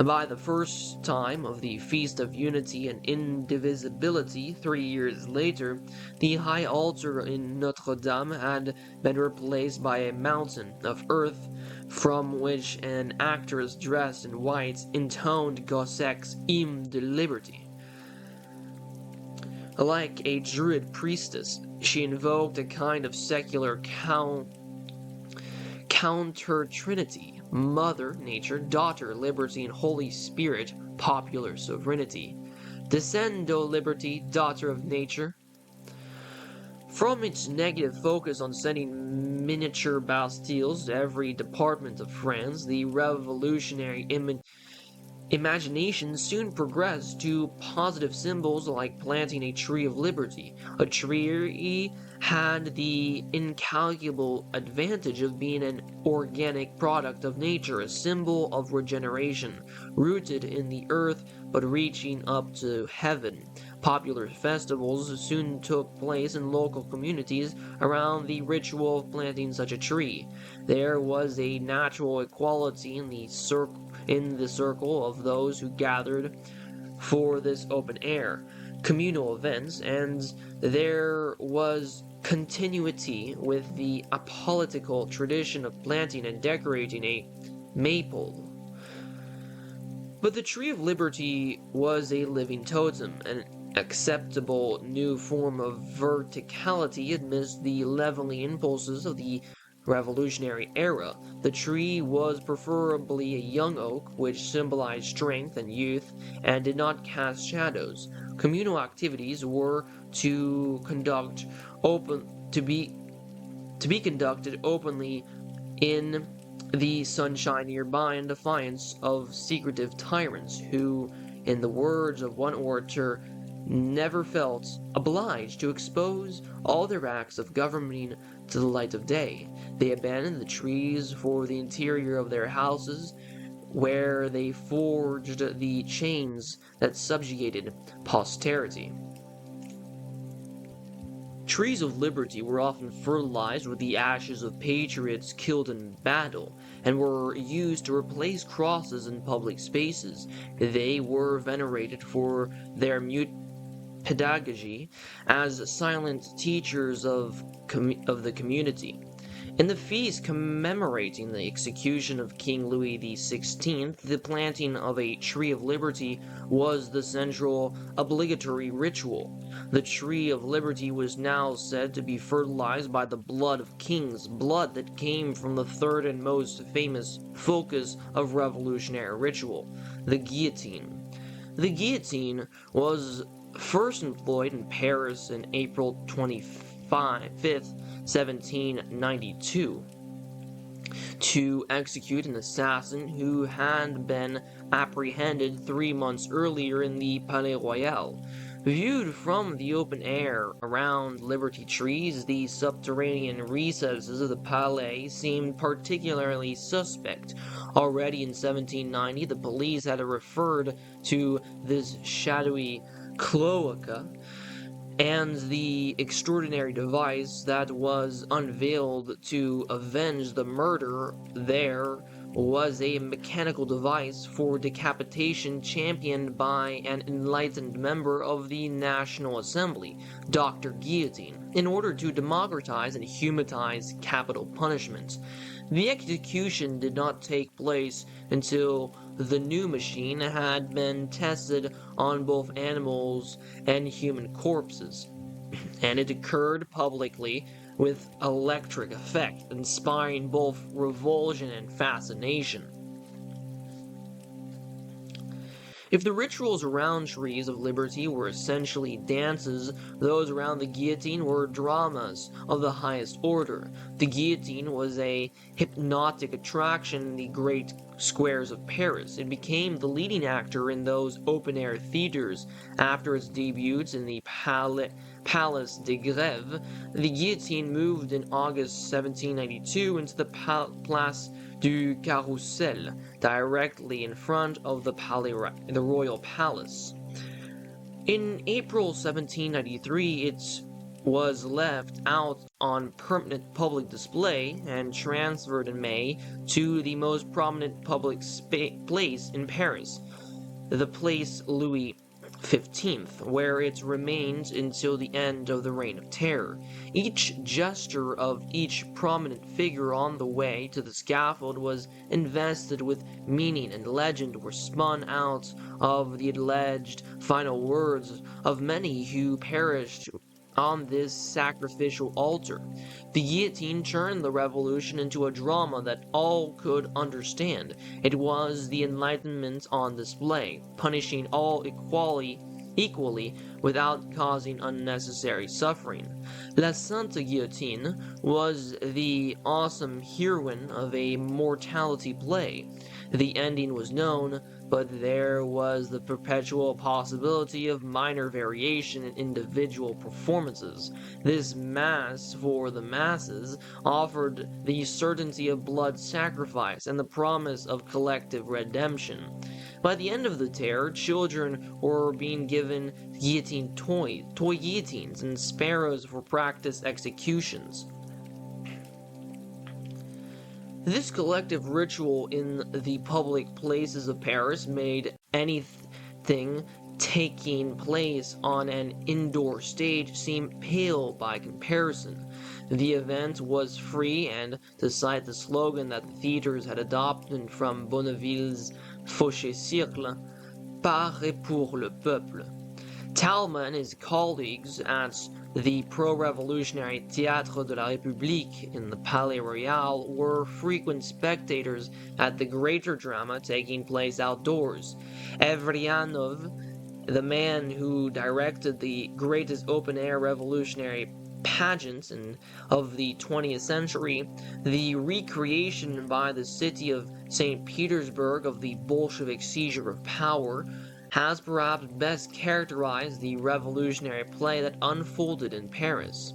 By the first time of the Feast of Unity and Indivisibility 3 years later, the high altar in Notre-Dame had been replaced by a mountain of earth from which an actress dressed in white intoned Gossec's Hymn de Liberty. Like a druid priestess, she invoked a kind of secular counter-trinity: Mother, Nature; Daughter, Liberty; and Holy Spirit, Popular Sovereignty. Descend, O Liberty, Daughter of Nature. From its negative focus on sending miniature Bastilles to every department of France, the revolutionary Imagination soon progressed to positive symbols like planting a tree of liberty. A tree had the incalculable advantage of being an organic product of nature, a symbol of regeneration, rooted in the earth but reaching up to heaven. Popular festivals soon took place in local communities around the ritual of planting such a tree. There was a natural equality in the circle of those who gathered for this open air communal events, and there was continuity with the apolitical tradition of planting and decorating a maple. But the Tree of Liberty was a living totem, an acceptable new form of verticality amidst the leveling impulses of the Revolutionary era. The tree was preferably a young oak, which symbolized strength and youth and did not cast shadows. Communal activities were to conduct open to be conducted openly in the sunshine nearby in defiance of secretive tyrants who, in the words of one orator, never felt obliged to expose all their acts of governing to the light of day. They abandoned the trees for the interior of their houses, where they forged the chains that subjugated posterity. Trees of liberty were often fertilized with the ashes of patriots killed in battle, and were used to replace crosses in public spaces. They were venerated for their mute pedagogy as silent teachers of the community. In the feast commemorating the execution of King Louis XVI, the planting of a Tree of Liberty was the central obligatory ritual. The Tree of Liberty was now said to be fertilized by the blood of kings, blood that came from the third and most famous focus of revolutionary ritual, the guillotine. The guillotine was first employed in Paris in April 25th, 1792, to execute an assassin who had been apprehended 3 months earlier in the Palais Royal. Viewed from the open air around Liberty Trees, the subterranean recesses of the Palais seemed particularly suspect. Already in 1790, the police had referred to this shadowy cloaca and the extraordinary device that was unveiled to avenge the murder there was a mechanical device for decapitation championed by an enlightened member of the National Assembly, Dr. Guillotine, in order to democratize and humanize capital punishment. The execution did not take place until the new machine had been tested on both animals and human corpses, and it occurred publicly with electric effect, inspiring both revulsion and fascination. If the rituals around trees of liberty were essentially dances, those around the guillotine were dramas of the highest order. The guillotine was a hypnotic attraction in the great squares of Paris. It became the leading actor in those open-air theaters. After its debuts in the Palace de Grève, the guillotine moved in August 1792 into the Place du Carrousel, directly in front of the Royal Palace. In April 1793, it was left out on permanent public display and transferred in May to the most prominent public place in Paris, the Place Louis XV, where it remained until the end of the Reign of Terror. Each gesture of each prominent figure on the way to the scaffold was invested with meaning, and legend were spun out of the alleged final words of many who perished on this sacrificial altar. The guillotine turned the revolution into a drama that all could understand. It was the Enlightenment on display, punishing all equally without causing unnecessary suffering. La Sainte Guillotine was the awesome heroine of a mortality play. The ending was known, but there was the perpetual possibility of minor variation in individual performances. This Mass for the masses offered the certainty of blood sacrifice and the promise of collective redemption. By the end of the Terror, children were being given guillotine toy guillotines, and sparrows for practice executions. This collective ritual in the public places of Paris made anything taking place on an indoor stage seem pale by comparison. The event was free, and to cite the slogan that the theaters had adopted from Bonneville's Fauché Siècle, par et pour le peuple. Talma and his colleagues at the pro-revolutionary Théâtre de la République in the Palais Royal were frequent spectators at the greater drama taking place outdoors. Evrianov, the man who directed the greatest open-air revolutionary pageant of the 20th century, the recreation by the city of St. Petersburg of the Bolshevik seizure of power, has perhaps best characterized the revolutionary play that unfolded in Paris.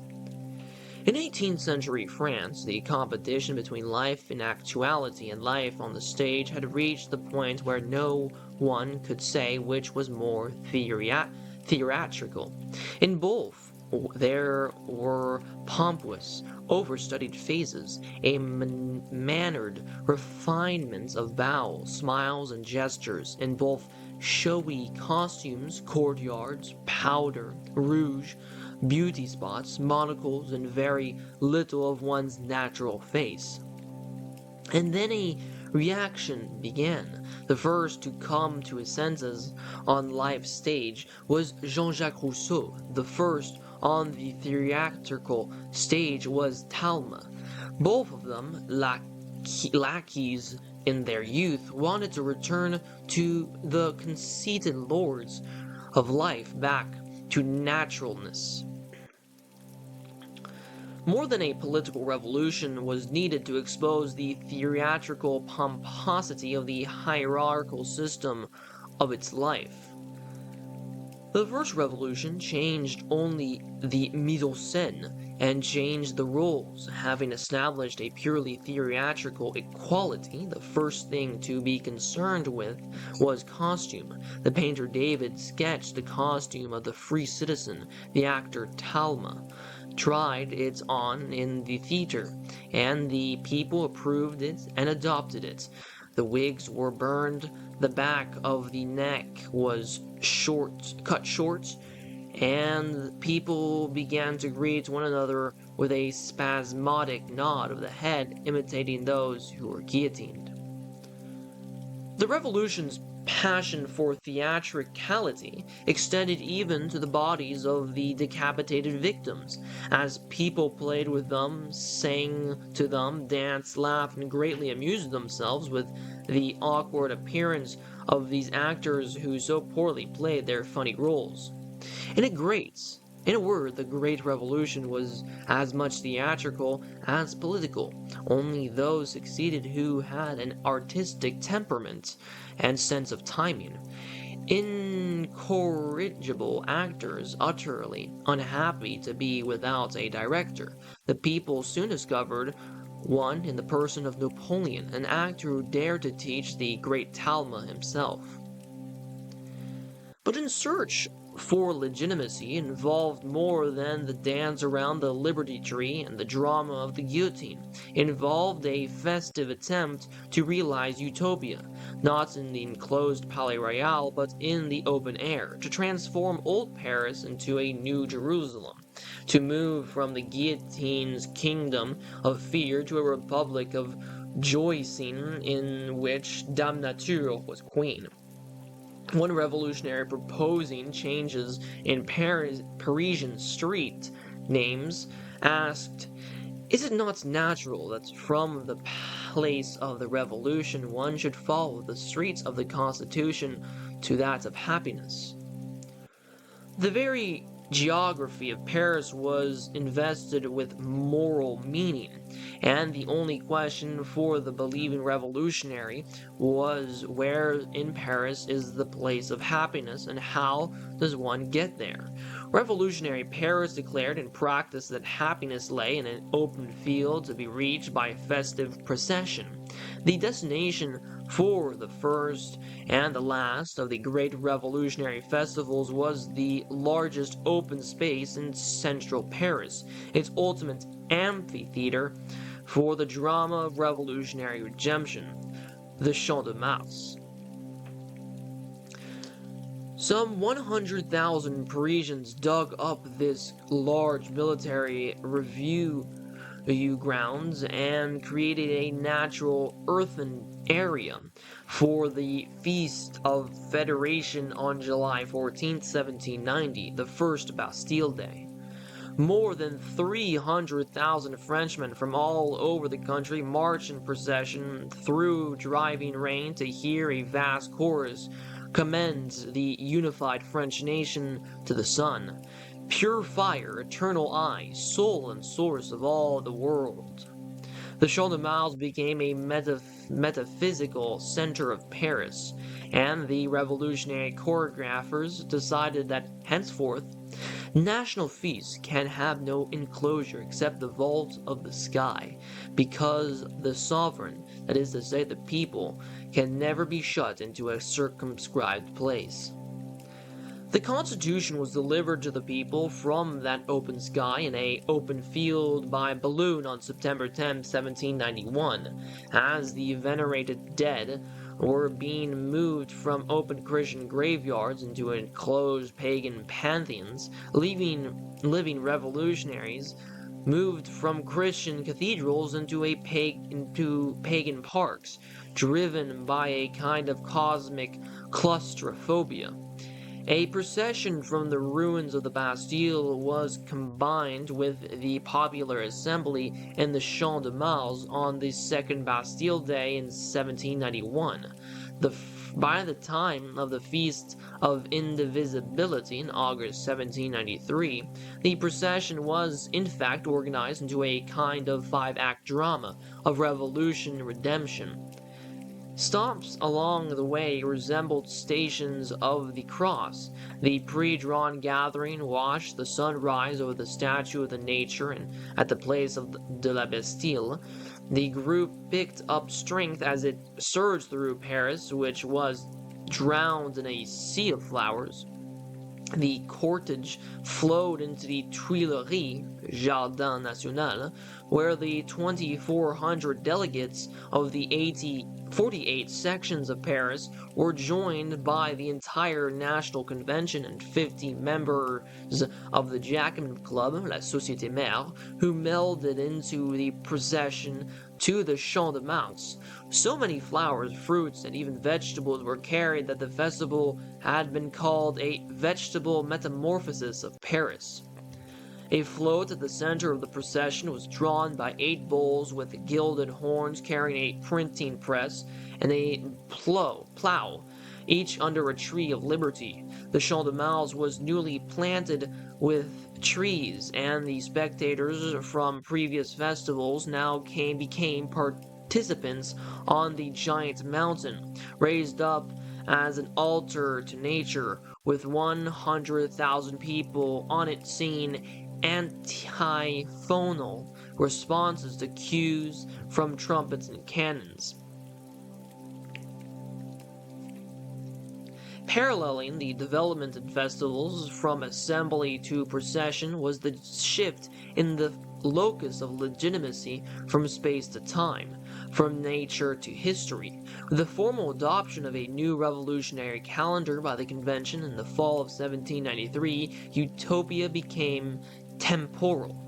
In 18th century France, the competition between life in actuality and life on the stage had reached the point where no one could say which was more theatrical. In both, there were pompous, overstudied phases, a mannered refinement of bow, smiles, and gestures. In both showy costumes, courtyards, powder, rouge, beauty spots, monocles, and very little of one's natural face. And then a reaction began. The first to come to his senses on life's stage was Jean-Jacques Rousseau. The first on the theatrical stage was Talma. Both of them, lackeys in their youth, wanted to return to the conceited lords of life, back to naturalness. More than a political revolution was needed to expose the theatrical pomposity of the hierarchical system of its life. The first revolution changed only the mise en scène and changed the roles. Having established a purely theatrical equality, the first thing to be concerned with was costume. The painter David sketched the costume of the free citizen. The actor Talma tried it on in the theater, and the people approved it and adopted it. The wigs were burned, the back of the neck was cut short, and people began to greet one another with a spasmodic nod of the head, imitating those who were guillotined. The revolution's passion for theatricality extended even to the bodies of the decapitated victims, as people played with them, sang to them, danced, laughed, and greatly amused themselves with the awkward appearance of these actors who so poorly played their funny roles. In a word, the Great Revolution was as much theatrical as political. Only those succeeded who had an artistic temperament and sense of timing. Incorrigible actors, utterly unhappy to be without a director. The people soon discovered one in the person of Napoleon, an actor who dared to teach the great Talma himself. But in search for legitimacy involved more than the dance around the Liberty Tree and the drama of the guillotine. It involved a festive attempt to realize utopia, not in the enclosed Palais Royal, but in the open air, to transform old Paris into a new Jerusalem, to move from the guillotine's kingdom of fear to a republic of rejoicing in which Dame Nature was queen. One revolutionary proposing changes in Parisian street names asked, "Is it not natural that from the place of the revolution one should follow the streets of the Constitution to that of happiness?" The very geography of Paris was invested with moral meaning, and the only question for the believing revolutionary was where in Paris is the place of happiness and how does one get there? Revolutionary Paris declared in practice that happiness lay in an open field to be reached by a festive procession. The destination for the first and the last of the great revolutionary festivals was the largest open space in central Paris, its ultimate amphitheater for the drama of revolutionary redemption, the Champ de Mars. Some 100,000 Parisians dug up this large military review grounds and created a natural earthen area for the Feast of Federation on July 14, 1790, the first Bastille Day. More than 300,000 Frenchmen from all over the country marched in procession through driving rain to hear a vast chorus commend the unified French nation to the sun. Pure fire, eternal eye, soul and source of all the world. The Champ de Mars became a metaphysical center of Paris, and the revolutionary choreographers decided that henceforth national feasts can have no enclosure except the vault of the sky, because the sovereign, that is to say the people, can never be shut into a circumscribed place. The Constitution was delivered to the people from that open sky in an open field by balloon on September 10, 1791, as the venerated dead were being moved from open Christian graveyards into enclosed pagan pantheons, living revolutionaries moved from Christian cathedrals into pagan parks, driven by a kind of cosmic claustrophobia. A procession from the ruins of the Bastille was combined with the popular assembly in the Champ de Mars on the second Bastille Day in 1791. By the time of the Feast of Indivisibility in August 1793, the procession was in fact organized into a kind of five-act drama of revolution and redemption. Stops along the way resembled stations of the cross. The pre-drawn gathering watched the sun rise over the statue of the nature and at the place of de la Bastille. The group picked up strength as it surged through Paris, which was drowned in a sea of flowers. The cortege flowed into the Tuileries, Jardin National, where the 2,400 delegates of the 48 sections of Paris were joined by the entire National Convention and 50 members of the Jacobin Club, La Société Mère, who melded into the procession to the Champ de Mars. So many flowers, fruits, and even vegetables were carried that the festival had been called a vegetable metamorphosis of Paris. A float at the center of the procession was drawn by 8 bulls with gilded horns carrying a printing press and a plow, each under a tree of liberty. The Champ de Mars was newly planted with trees, and the spectators from previous festivals now became participants on the giant mountain, raised up as an altar to nature, with 100,000 people on it singing antiphonal responses to cues from trumpets and cannons. Paralleling the development in festivals from assembly to procession was the shift in the locus of legitimacy from space to time, from nature to history. With the formal adoption of a new revolutionary calendar by the convention in the fall of 1793, utopia became temporal.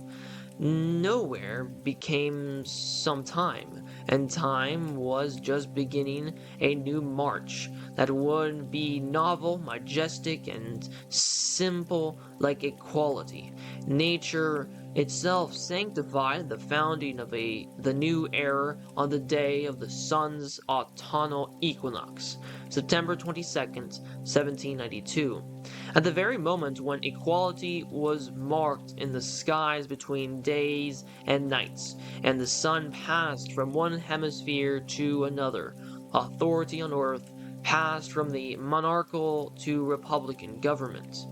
Nowhere became some time, and time was just beginning a new march that would be novel, majestic, and simple like equality. Nature itself sanctified the founding of the new era on the day of the sun's autumnal equinox, September 22nd, 1792, at the very moment when equality was marked in the skies between days and nights, and the sun passed from one hemisphere to another. Authority on earth passed from the monarchical to republican government.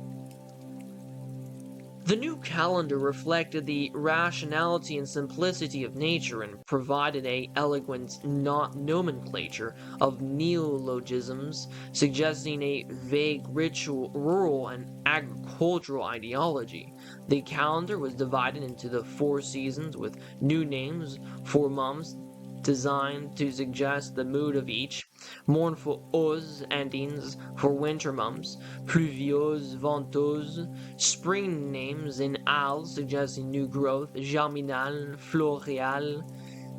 The new calendar reflected the rationality and simplicity of nature and provided an elegant nomenclature of neologisms, suggesting a vague rural and agricultural ideology. The calendar was divided into the 4 seasons with new names for months designed to suggest the mood of each: mournful aux endings for winter months, pluviose, venteuse; spring names in als suggesting new growth, germinal, floreal.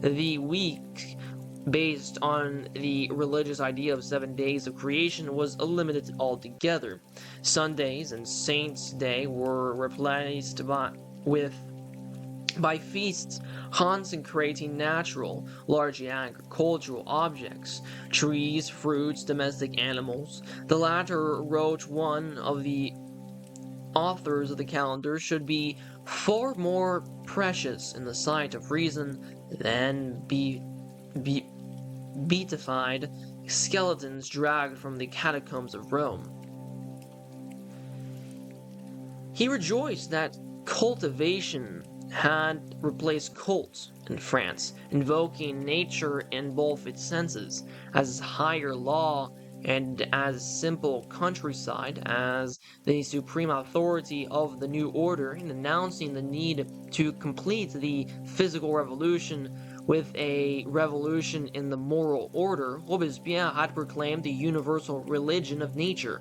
The week, based on the religious idea of 7 days of creation, was eliminated altogether. Sundays and Saints' Day were replaced by feasts consecrating natural, largely agricultural objects, trees, fruits, domestic animals. The latter, wrote one of the authors of the calendar, should be far more precious in the sight of reason than beatified skeletons dragged from the catacombs of Rome. He rejoiced that cultivation had replaced cult in France, invoking nature in both its senses, as higher law and as simple countryside, as the supreme authority of the new order, and announcing the need to complete the physical revolution with a revolution in the moral order. Robespierre had proclaimed the universal religion of nature.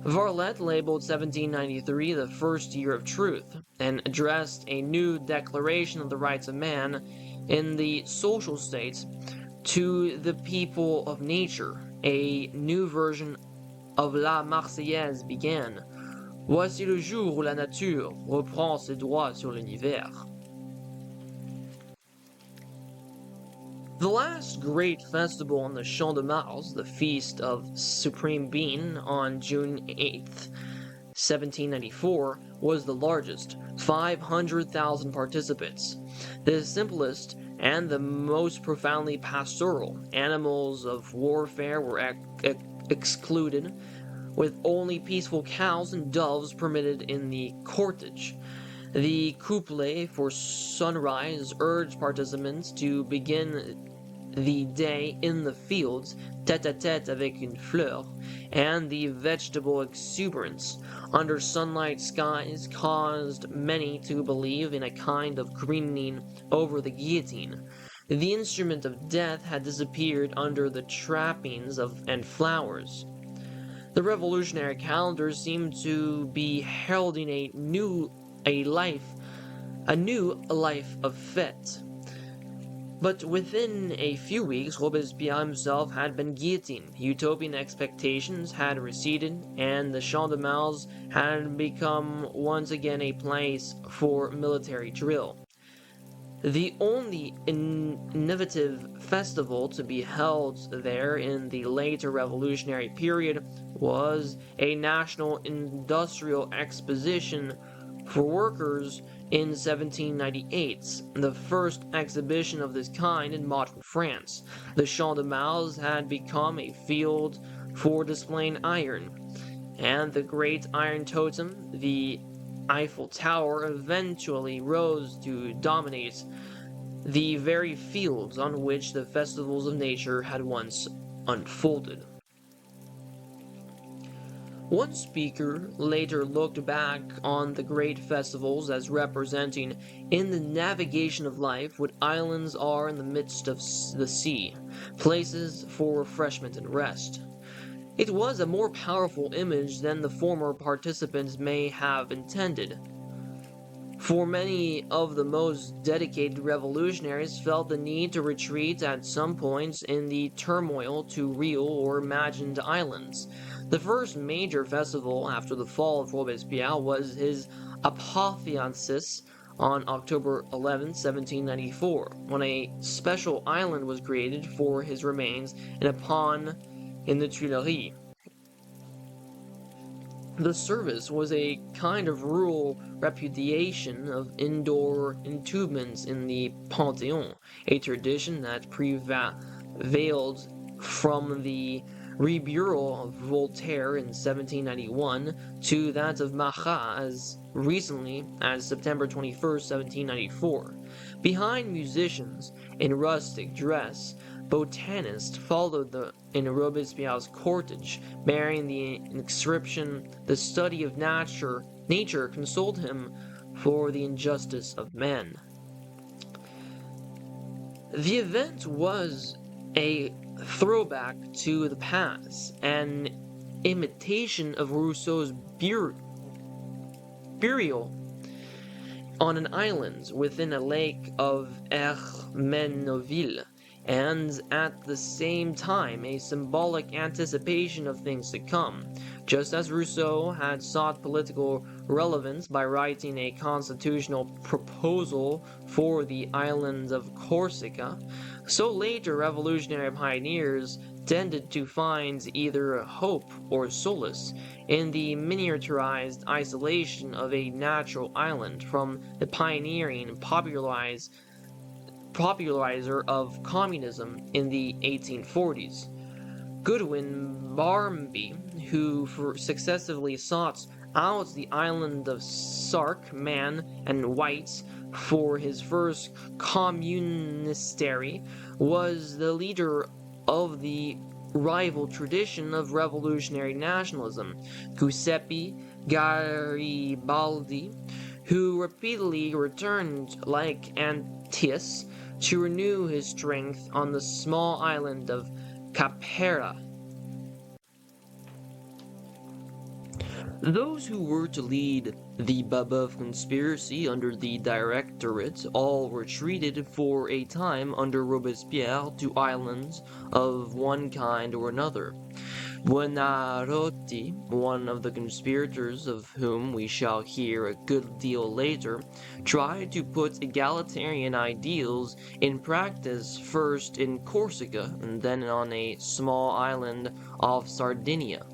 Varlet labeled 1793 the first year of truth, and addressed a new declaration of the rights of man in the social state to the people of nature. A new version of La Marseillaise began. Voici le jour où la nature reprend ses droits sur l'univers. The last great festival on the Champ de Mars, the Feast of Supreme Being, on June 8th, 1794, was the largest, 500,000 participants. The simplest and the most profoundly pastoral animals of warfare were excluded, with only peaceful cows and doves permitted in the cortege. The couplet for sunrise urged participants to begin the day in the fields, tête-à-tête avec une fleur, and the vegetable exuberance under sunlight skies caused many to believe in a kind of greening over the guillotine. The instrument of death had disappeared under the trappings and flowers. The revolutionary calendar seemed to be heralding a new life of fête. But within a few weeks, Robespierre himself had been guillotined, utopian expectations had receded, and the Champ de Mars had become once again a place for military drill. The only innovative festival to be held there in the later revolutionary period was a national industrial exposition for workers in 1798, the first exhibition of this kind in modern France. The Champ de Mars had become a field for displaying iron, and the great iron totem, the Eiffel Tower, eventually rose to dominate the very fields on which the festivals of nature had once unfolded. One speaker later looked back on the great festivals as representing, in the navigation of life, what islands are in the midst of the sea, places for refreshment and rest. It was a more powerful image than the former participants may have intended, for many of the most dedicated revolutionaries felt the need to retreat at some points in the turmoil to real or imagined islands. The first major festival after the fall of Robespierre was his apotheosis on October 11, 1794, when a special island was created for his remains in a pond in the Tuileries. The service was a kind of rural repudiation of indoor entombments in the Panthéon, a tradition that prevailed from the rebuttal of Voltaire in 1791 to that of Marat as recently as September 21st, 1794. Behind musicians in rustic dress, botanists followed in Robespierre's cortege, bearing the inscription, "The study of nature consoled him for the injustice of men." The event was a throwback to the past, an imitation of Rousseau's burial on an island within a lake of Hermenonville, and at the same time a symbolic anticipation of things to come. Just as Rousseau had sought political relevance by writing a constitutional proposal for the island of Corsica, so later revolutionary pioneers tended to find either hope or solace in the miniaturized isolation of a natural island from the pioneering popularizer of communism in the 1840s. Goodwin Barmby, who successively sought out the island of Sark, Man, and Whites for his first communistary, was the leader of the rival tradition of revolutionary nationalism. Giuseppe Garibaldi, who repeatedly returned like Antiochus to renew his strength on the small island of Caprera. Those who were to lead the Babeuf conspiracy under the Directorate all retreated for a time under Robespierre to islands of one kind or another. Buonarroti, one of the conspirators of whom we shall hear a good deal later, tried to put egalitarian ideals in practice first in Corsica and then on a small island off Sardinia.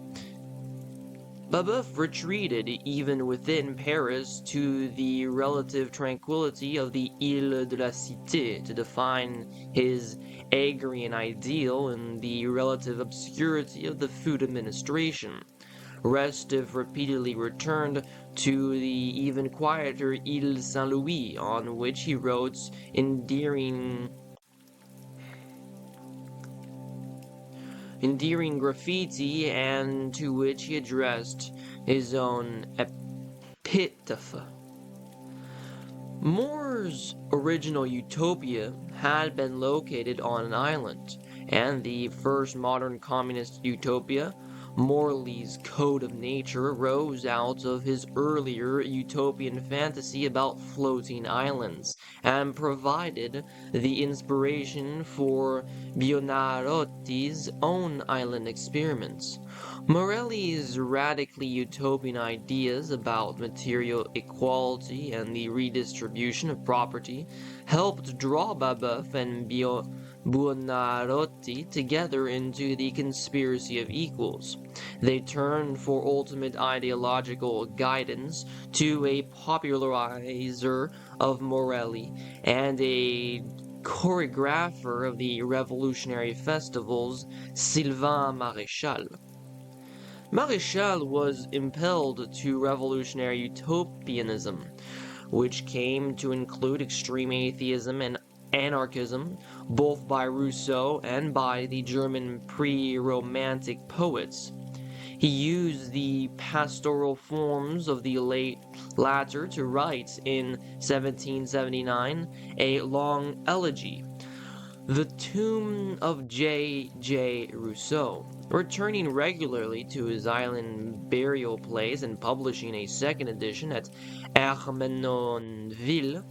Babeuf retreated even within Paris to the relative tranquility of the Île de la Cité to define his agrarian ideal in the relative obscurity of the food administration. Restif repeatedly returned to the even quieter Île Saint-Louis, on which he wrote endearing graffiti and to which he addressed his own epitaph. More's original utopia had been located on an island, and the first modern communist utopia, Morley's Code of Nature, rose out of his earlier utopian fantasy about floating islands, and provided the inspiration for Buonarroti's own island experiments. Morelli's radically utopian ideas about material equality and the redistribution of property helped draw Babeuf and Buonarroti together into the conspiracy of equals. They turned for ultimate ideological guidance to a popularizer of Morelli and a choreographer of the revolutionary festivals, Sylvain Maréchal. Maréchal was impelled to revolutionary utopianism, which came to include extreme atheism and anarchism, both by Rousseau and by the German pre-Romantic poets. He used the pastoral forms of the latter to write in 1779 a long elegy, The Tomb of J. Rousseau, returning regularly to his island burial place and publishing a second edition at Hermenonville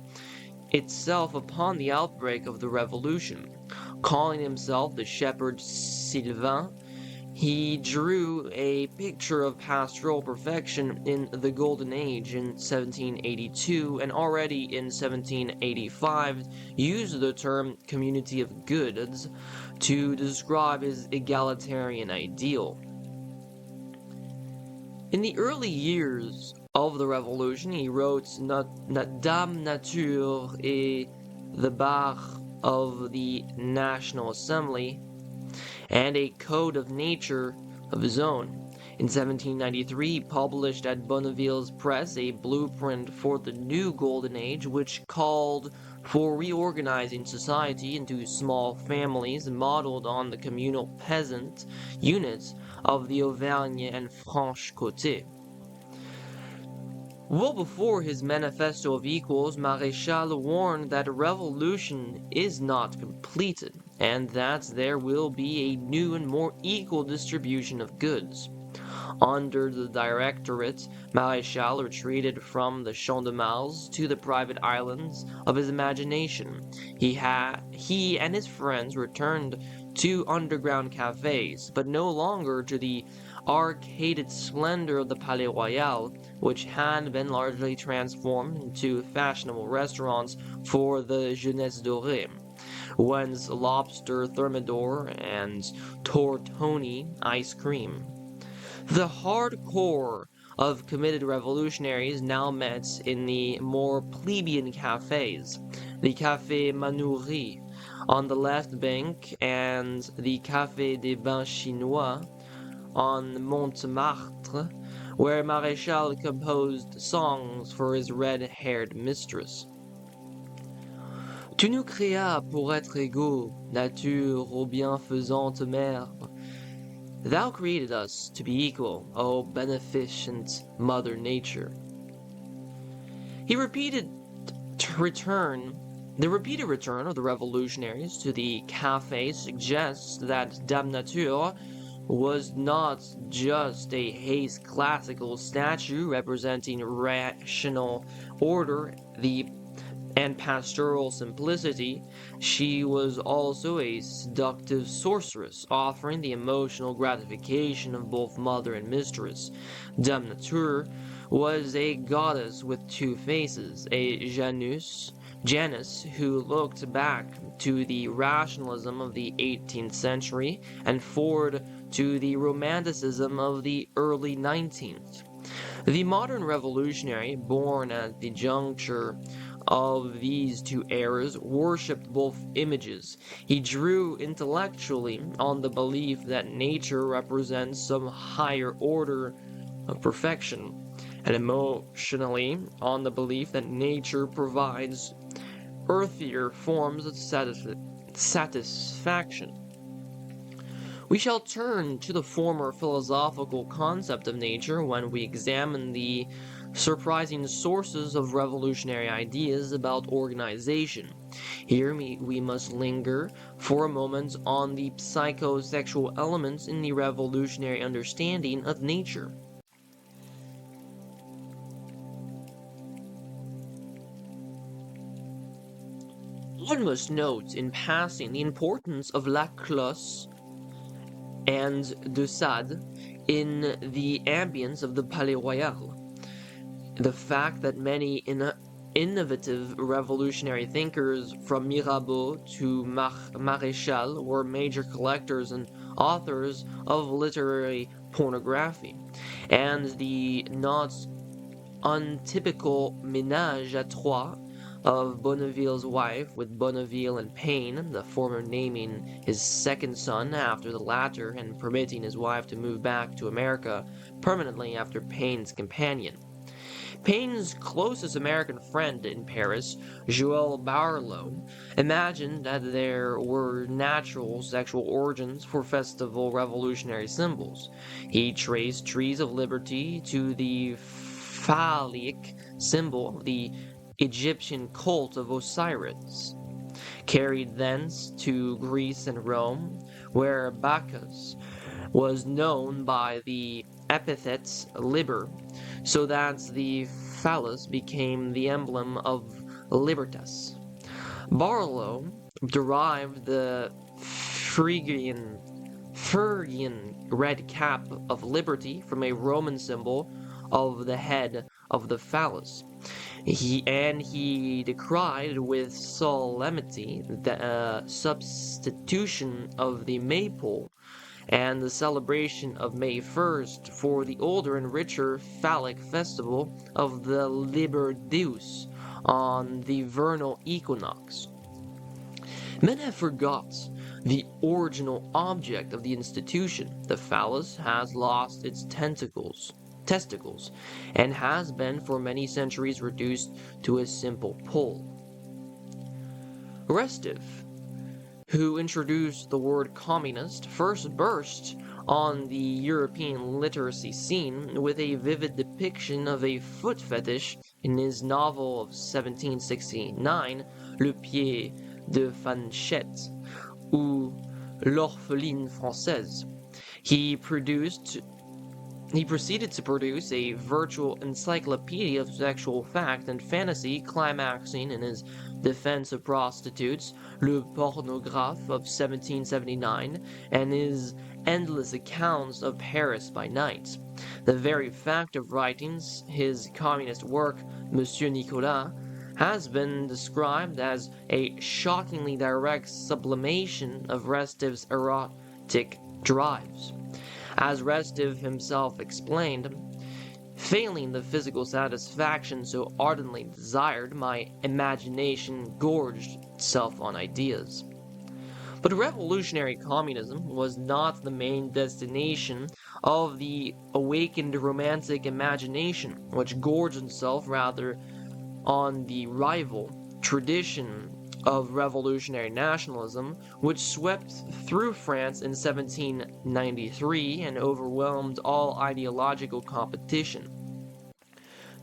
itself upon the outbreak of the Revolution. Calling himself the shepherd Sylvain, He drew a picture of pastoral perfection in the Golden Age in 1782, and already in 1785 used the term community of goods to describe his egalitarian ideal. In the early years of the Revolution, he wrote Dame Nature et the Bar of the National Assembly, and a code of nature of his own. In 1793, he published at Bonneville's Press a blueprint for the new Golden Age, which called for reorganizing society into small families modeled on the communal peasant units of the Auvergne and Franche-Comté. Well before his Manifesto of Equals, Maréchal warned that revolution is not completed, and that there will be a new and more equal distribution of goods. Under the Directorate, Maréchal retreated from the Champ de Mars to the private islands of his imagination. He and his friends returned to underground cafes, but no longer to the arcaded splendor of the Palais Royal, which had been largely transformed into fashionable restaurants for the jeunesse dorée, whence lobster thermidor and tortoni ice cream. The hardcore of committed revolutionaries now met in the more plebeian cafes, the Café Manoury on the left bank and the Café des Bains Chinois on Montmartre, where Maréchal composed songs for his red-haired mistress. Tu nous créas pour être égaux, nature aux bienfaisantes mères. Thou created us to be equal, O beneficent Mother Nature. The repeated return of the revolutionaries to the café suggests that Dame Nature was not just a haste classical statue representing rational order and pastoral simplicity. She was also a seductive sorceress, offering the emotional gratification of both mother and mistress. Dame Nature was a goddess with two faces, a Janus who looked back to the rationalism of the 18th century and forward to the romanticism of the early 19th. The modern revolutionary, born at the juncture of these two eras, worshipped both images. He drew intellectually on the belief that nature represents some higher order of perfection, and emotionally on the belief that nature provides earthier forms of satisfaction. We shall turn to the former philosophical concept of nature when we examine the surprising sources of revolutionary ideas about organization. Here we must linger for a moment on the psychosexual elements in the revolutionary understanding of nature. One must note in passing the importance of La Cloche and de Sade in the ambience of the Palais Royal. The fact that many innovative revolutionary thinkers from Mirabeau to Maréchal were major collectors and authors of literary pornography, and the not untypical ménage à trois of Bonneville's wife, with Bonneville and Paine, the former naming his second son after the latter and permitting his wife to move back to America permanently after Paine's companion. Paine's closest American friend in Paris, Joël Barlow, imagined that there were natural sexual origins for festival revolutionary symbols. He traced trees of liberty to the phallic symbol of the Egyptian cult of Osiris, carried thence to Greece and Rome, where Bacchus was known by the epithet Liber, so that the phallus became the emblem of libertas. Barlow derived the Phrygian Phrygian red cap of liberty from a Roman symbol of the head of the phallus. He decried with solemnity the substitution of the maypole and the celebration of May 1st for the older and richer phallic festival of the Liber Deus on the vernal equinox. Men have forgot the original object of the institution. The phallus has lost its testicles, and has been for many centuries reduced to a simple pole. Restive, who introduced the word communist, first burst on the European literacy scene with a vivid depiction of a foot fetish in his novel of 1769, Le Pied de Fanchette, ou L'Orpheline Française. He proceeded to produce a virtual encyclopedia of sexual fact and fantasy, climaxing in his defense of prostitutes, Le Pornographe of 1779, and his endless accounts of Paris by night. The very fact of writing his communist work, Monsieur Nicolas, has been described as a shockingly direct sublimation of Restive's erotic drives. As Restive himself explained, failing the physical satisfaction so ardently desired, my imagination gorged itself on ideas. But revolutionary communism was not the main destination of the awakened romantic imagination, which gorged itself rather on the rival tradition of revolutionary nationalism, which swept through France in 1793 and overwhelmed all ideological competition.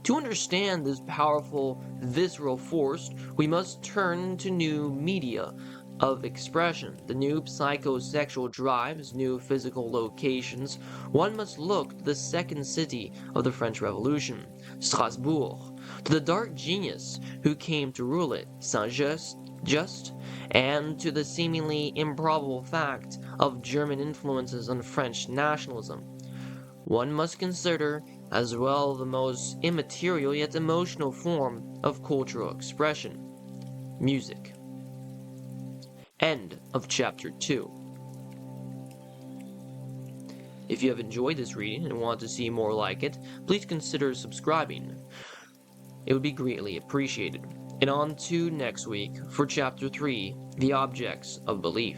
To understand this powerful visceral force, we must turn to new media of expression, the new psychosexual drives, new physical locations. One must look to the second city of the French Revolution, Strasbourg, to the dark genius who came to rule it, Saint-Just, and to the seemingly improbable fact of German influences on French nationalism. One must consider as well the most immaterial yet emotional form of cultural expression, music. End of Chapter 2. If you have enjoyed this reading and want to see more like it, please consider subscribing. It would be greatly appreciated. And on to next week for Chapter 3, The Objects of Belief.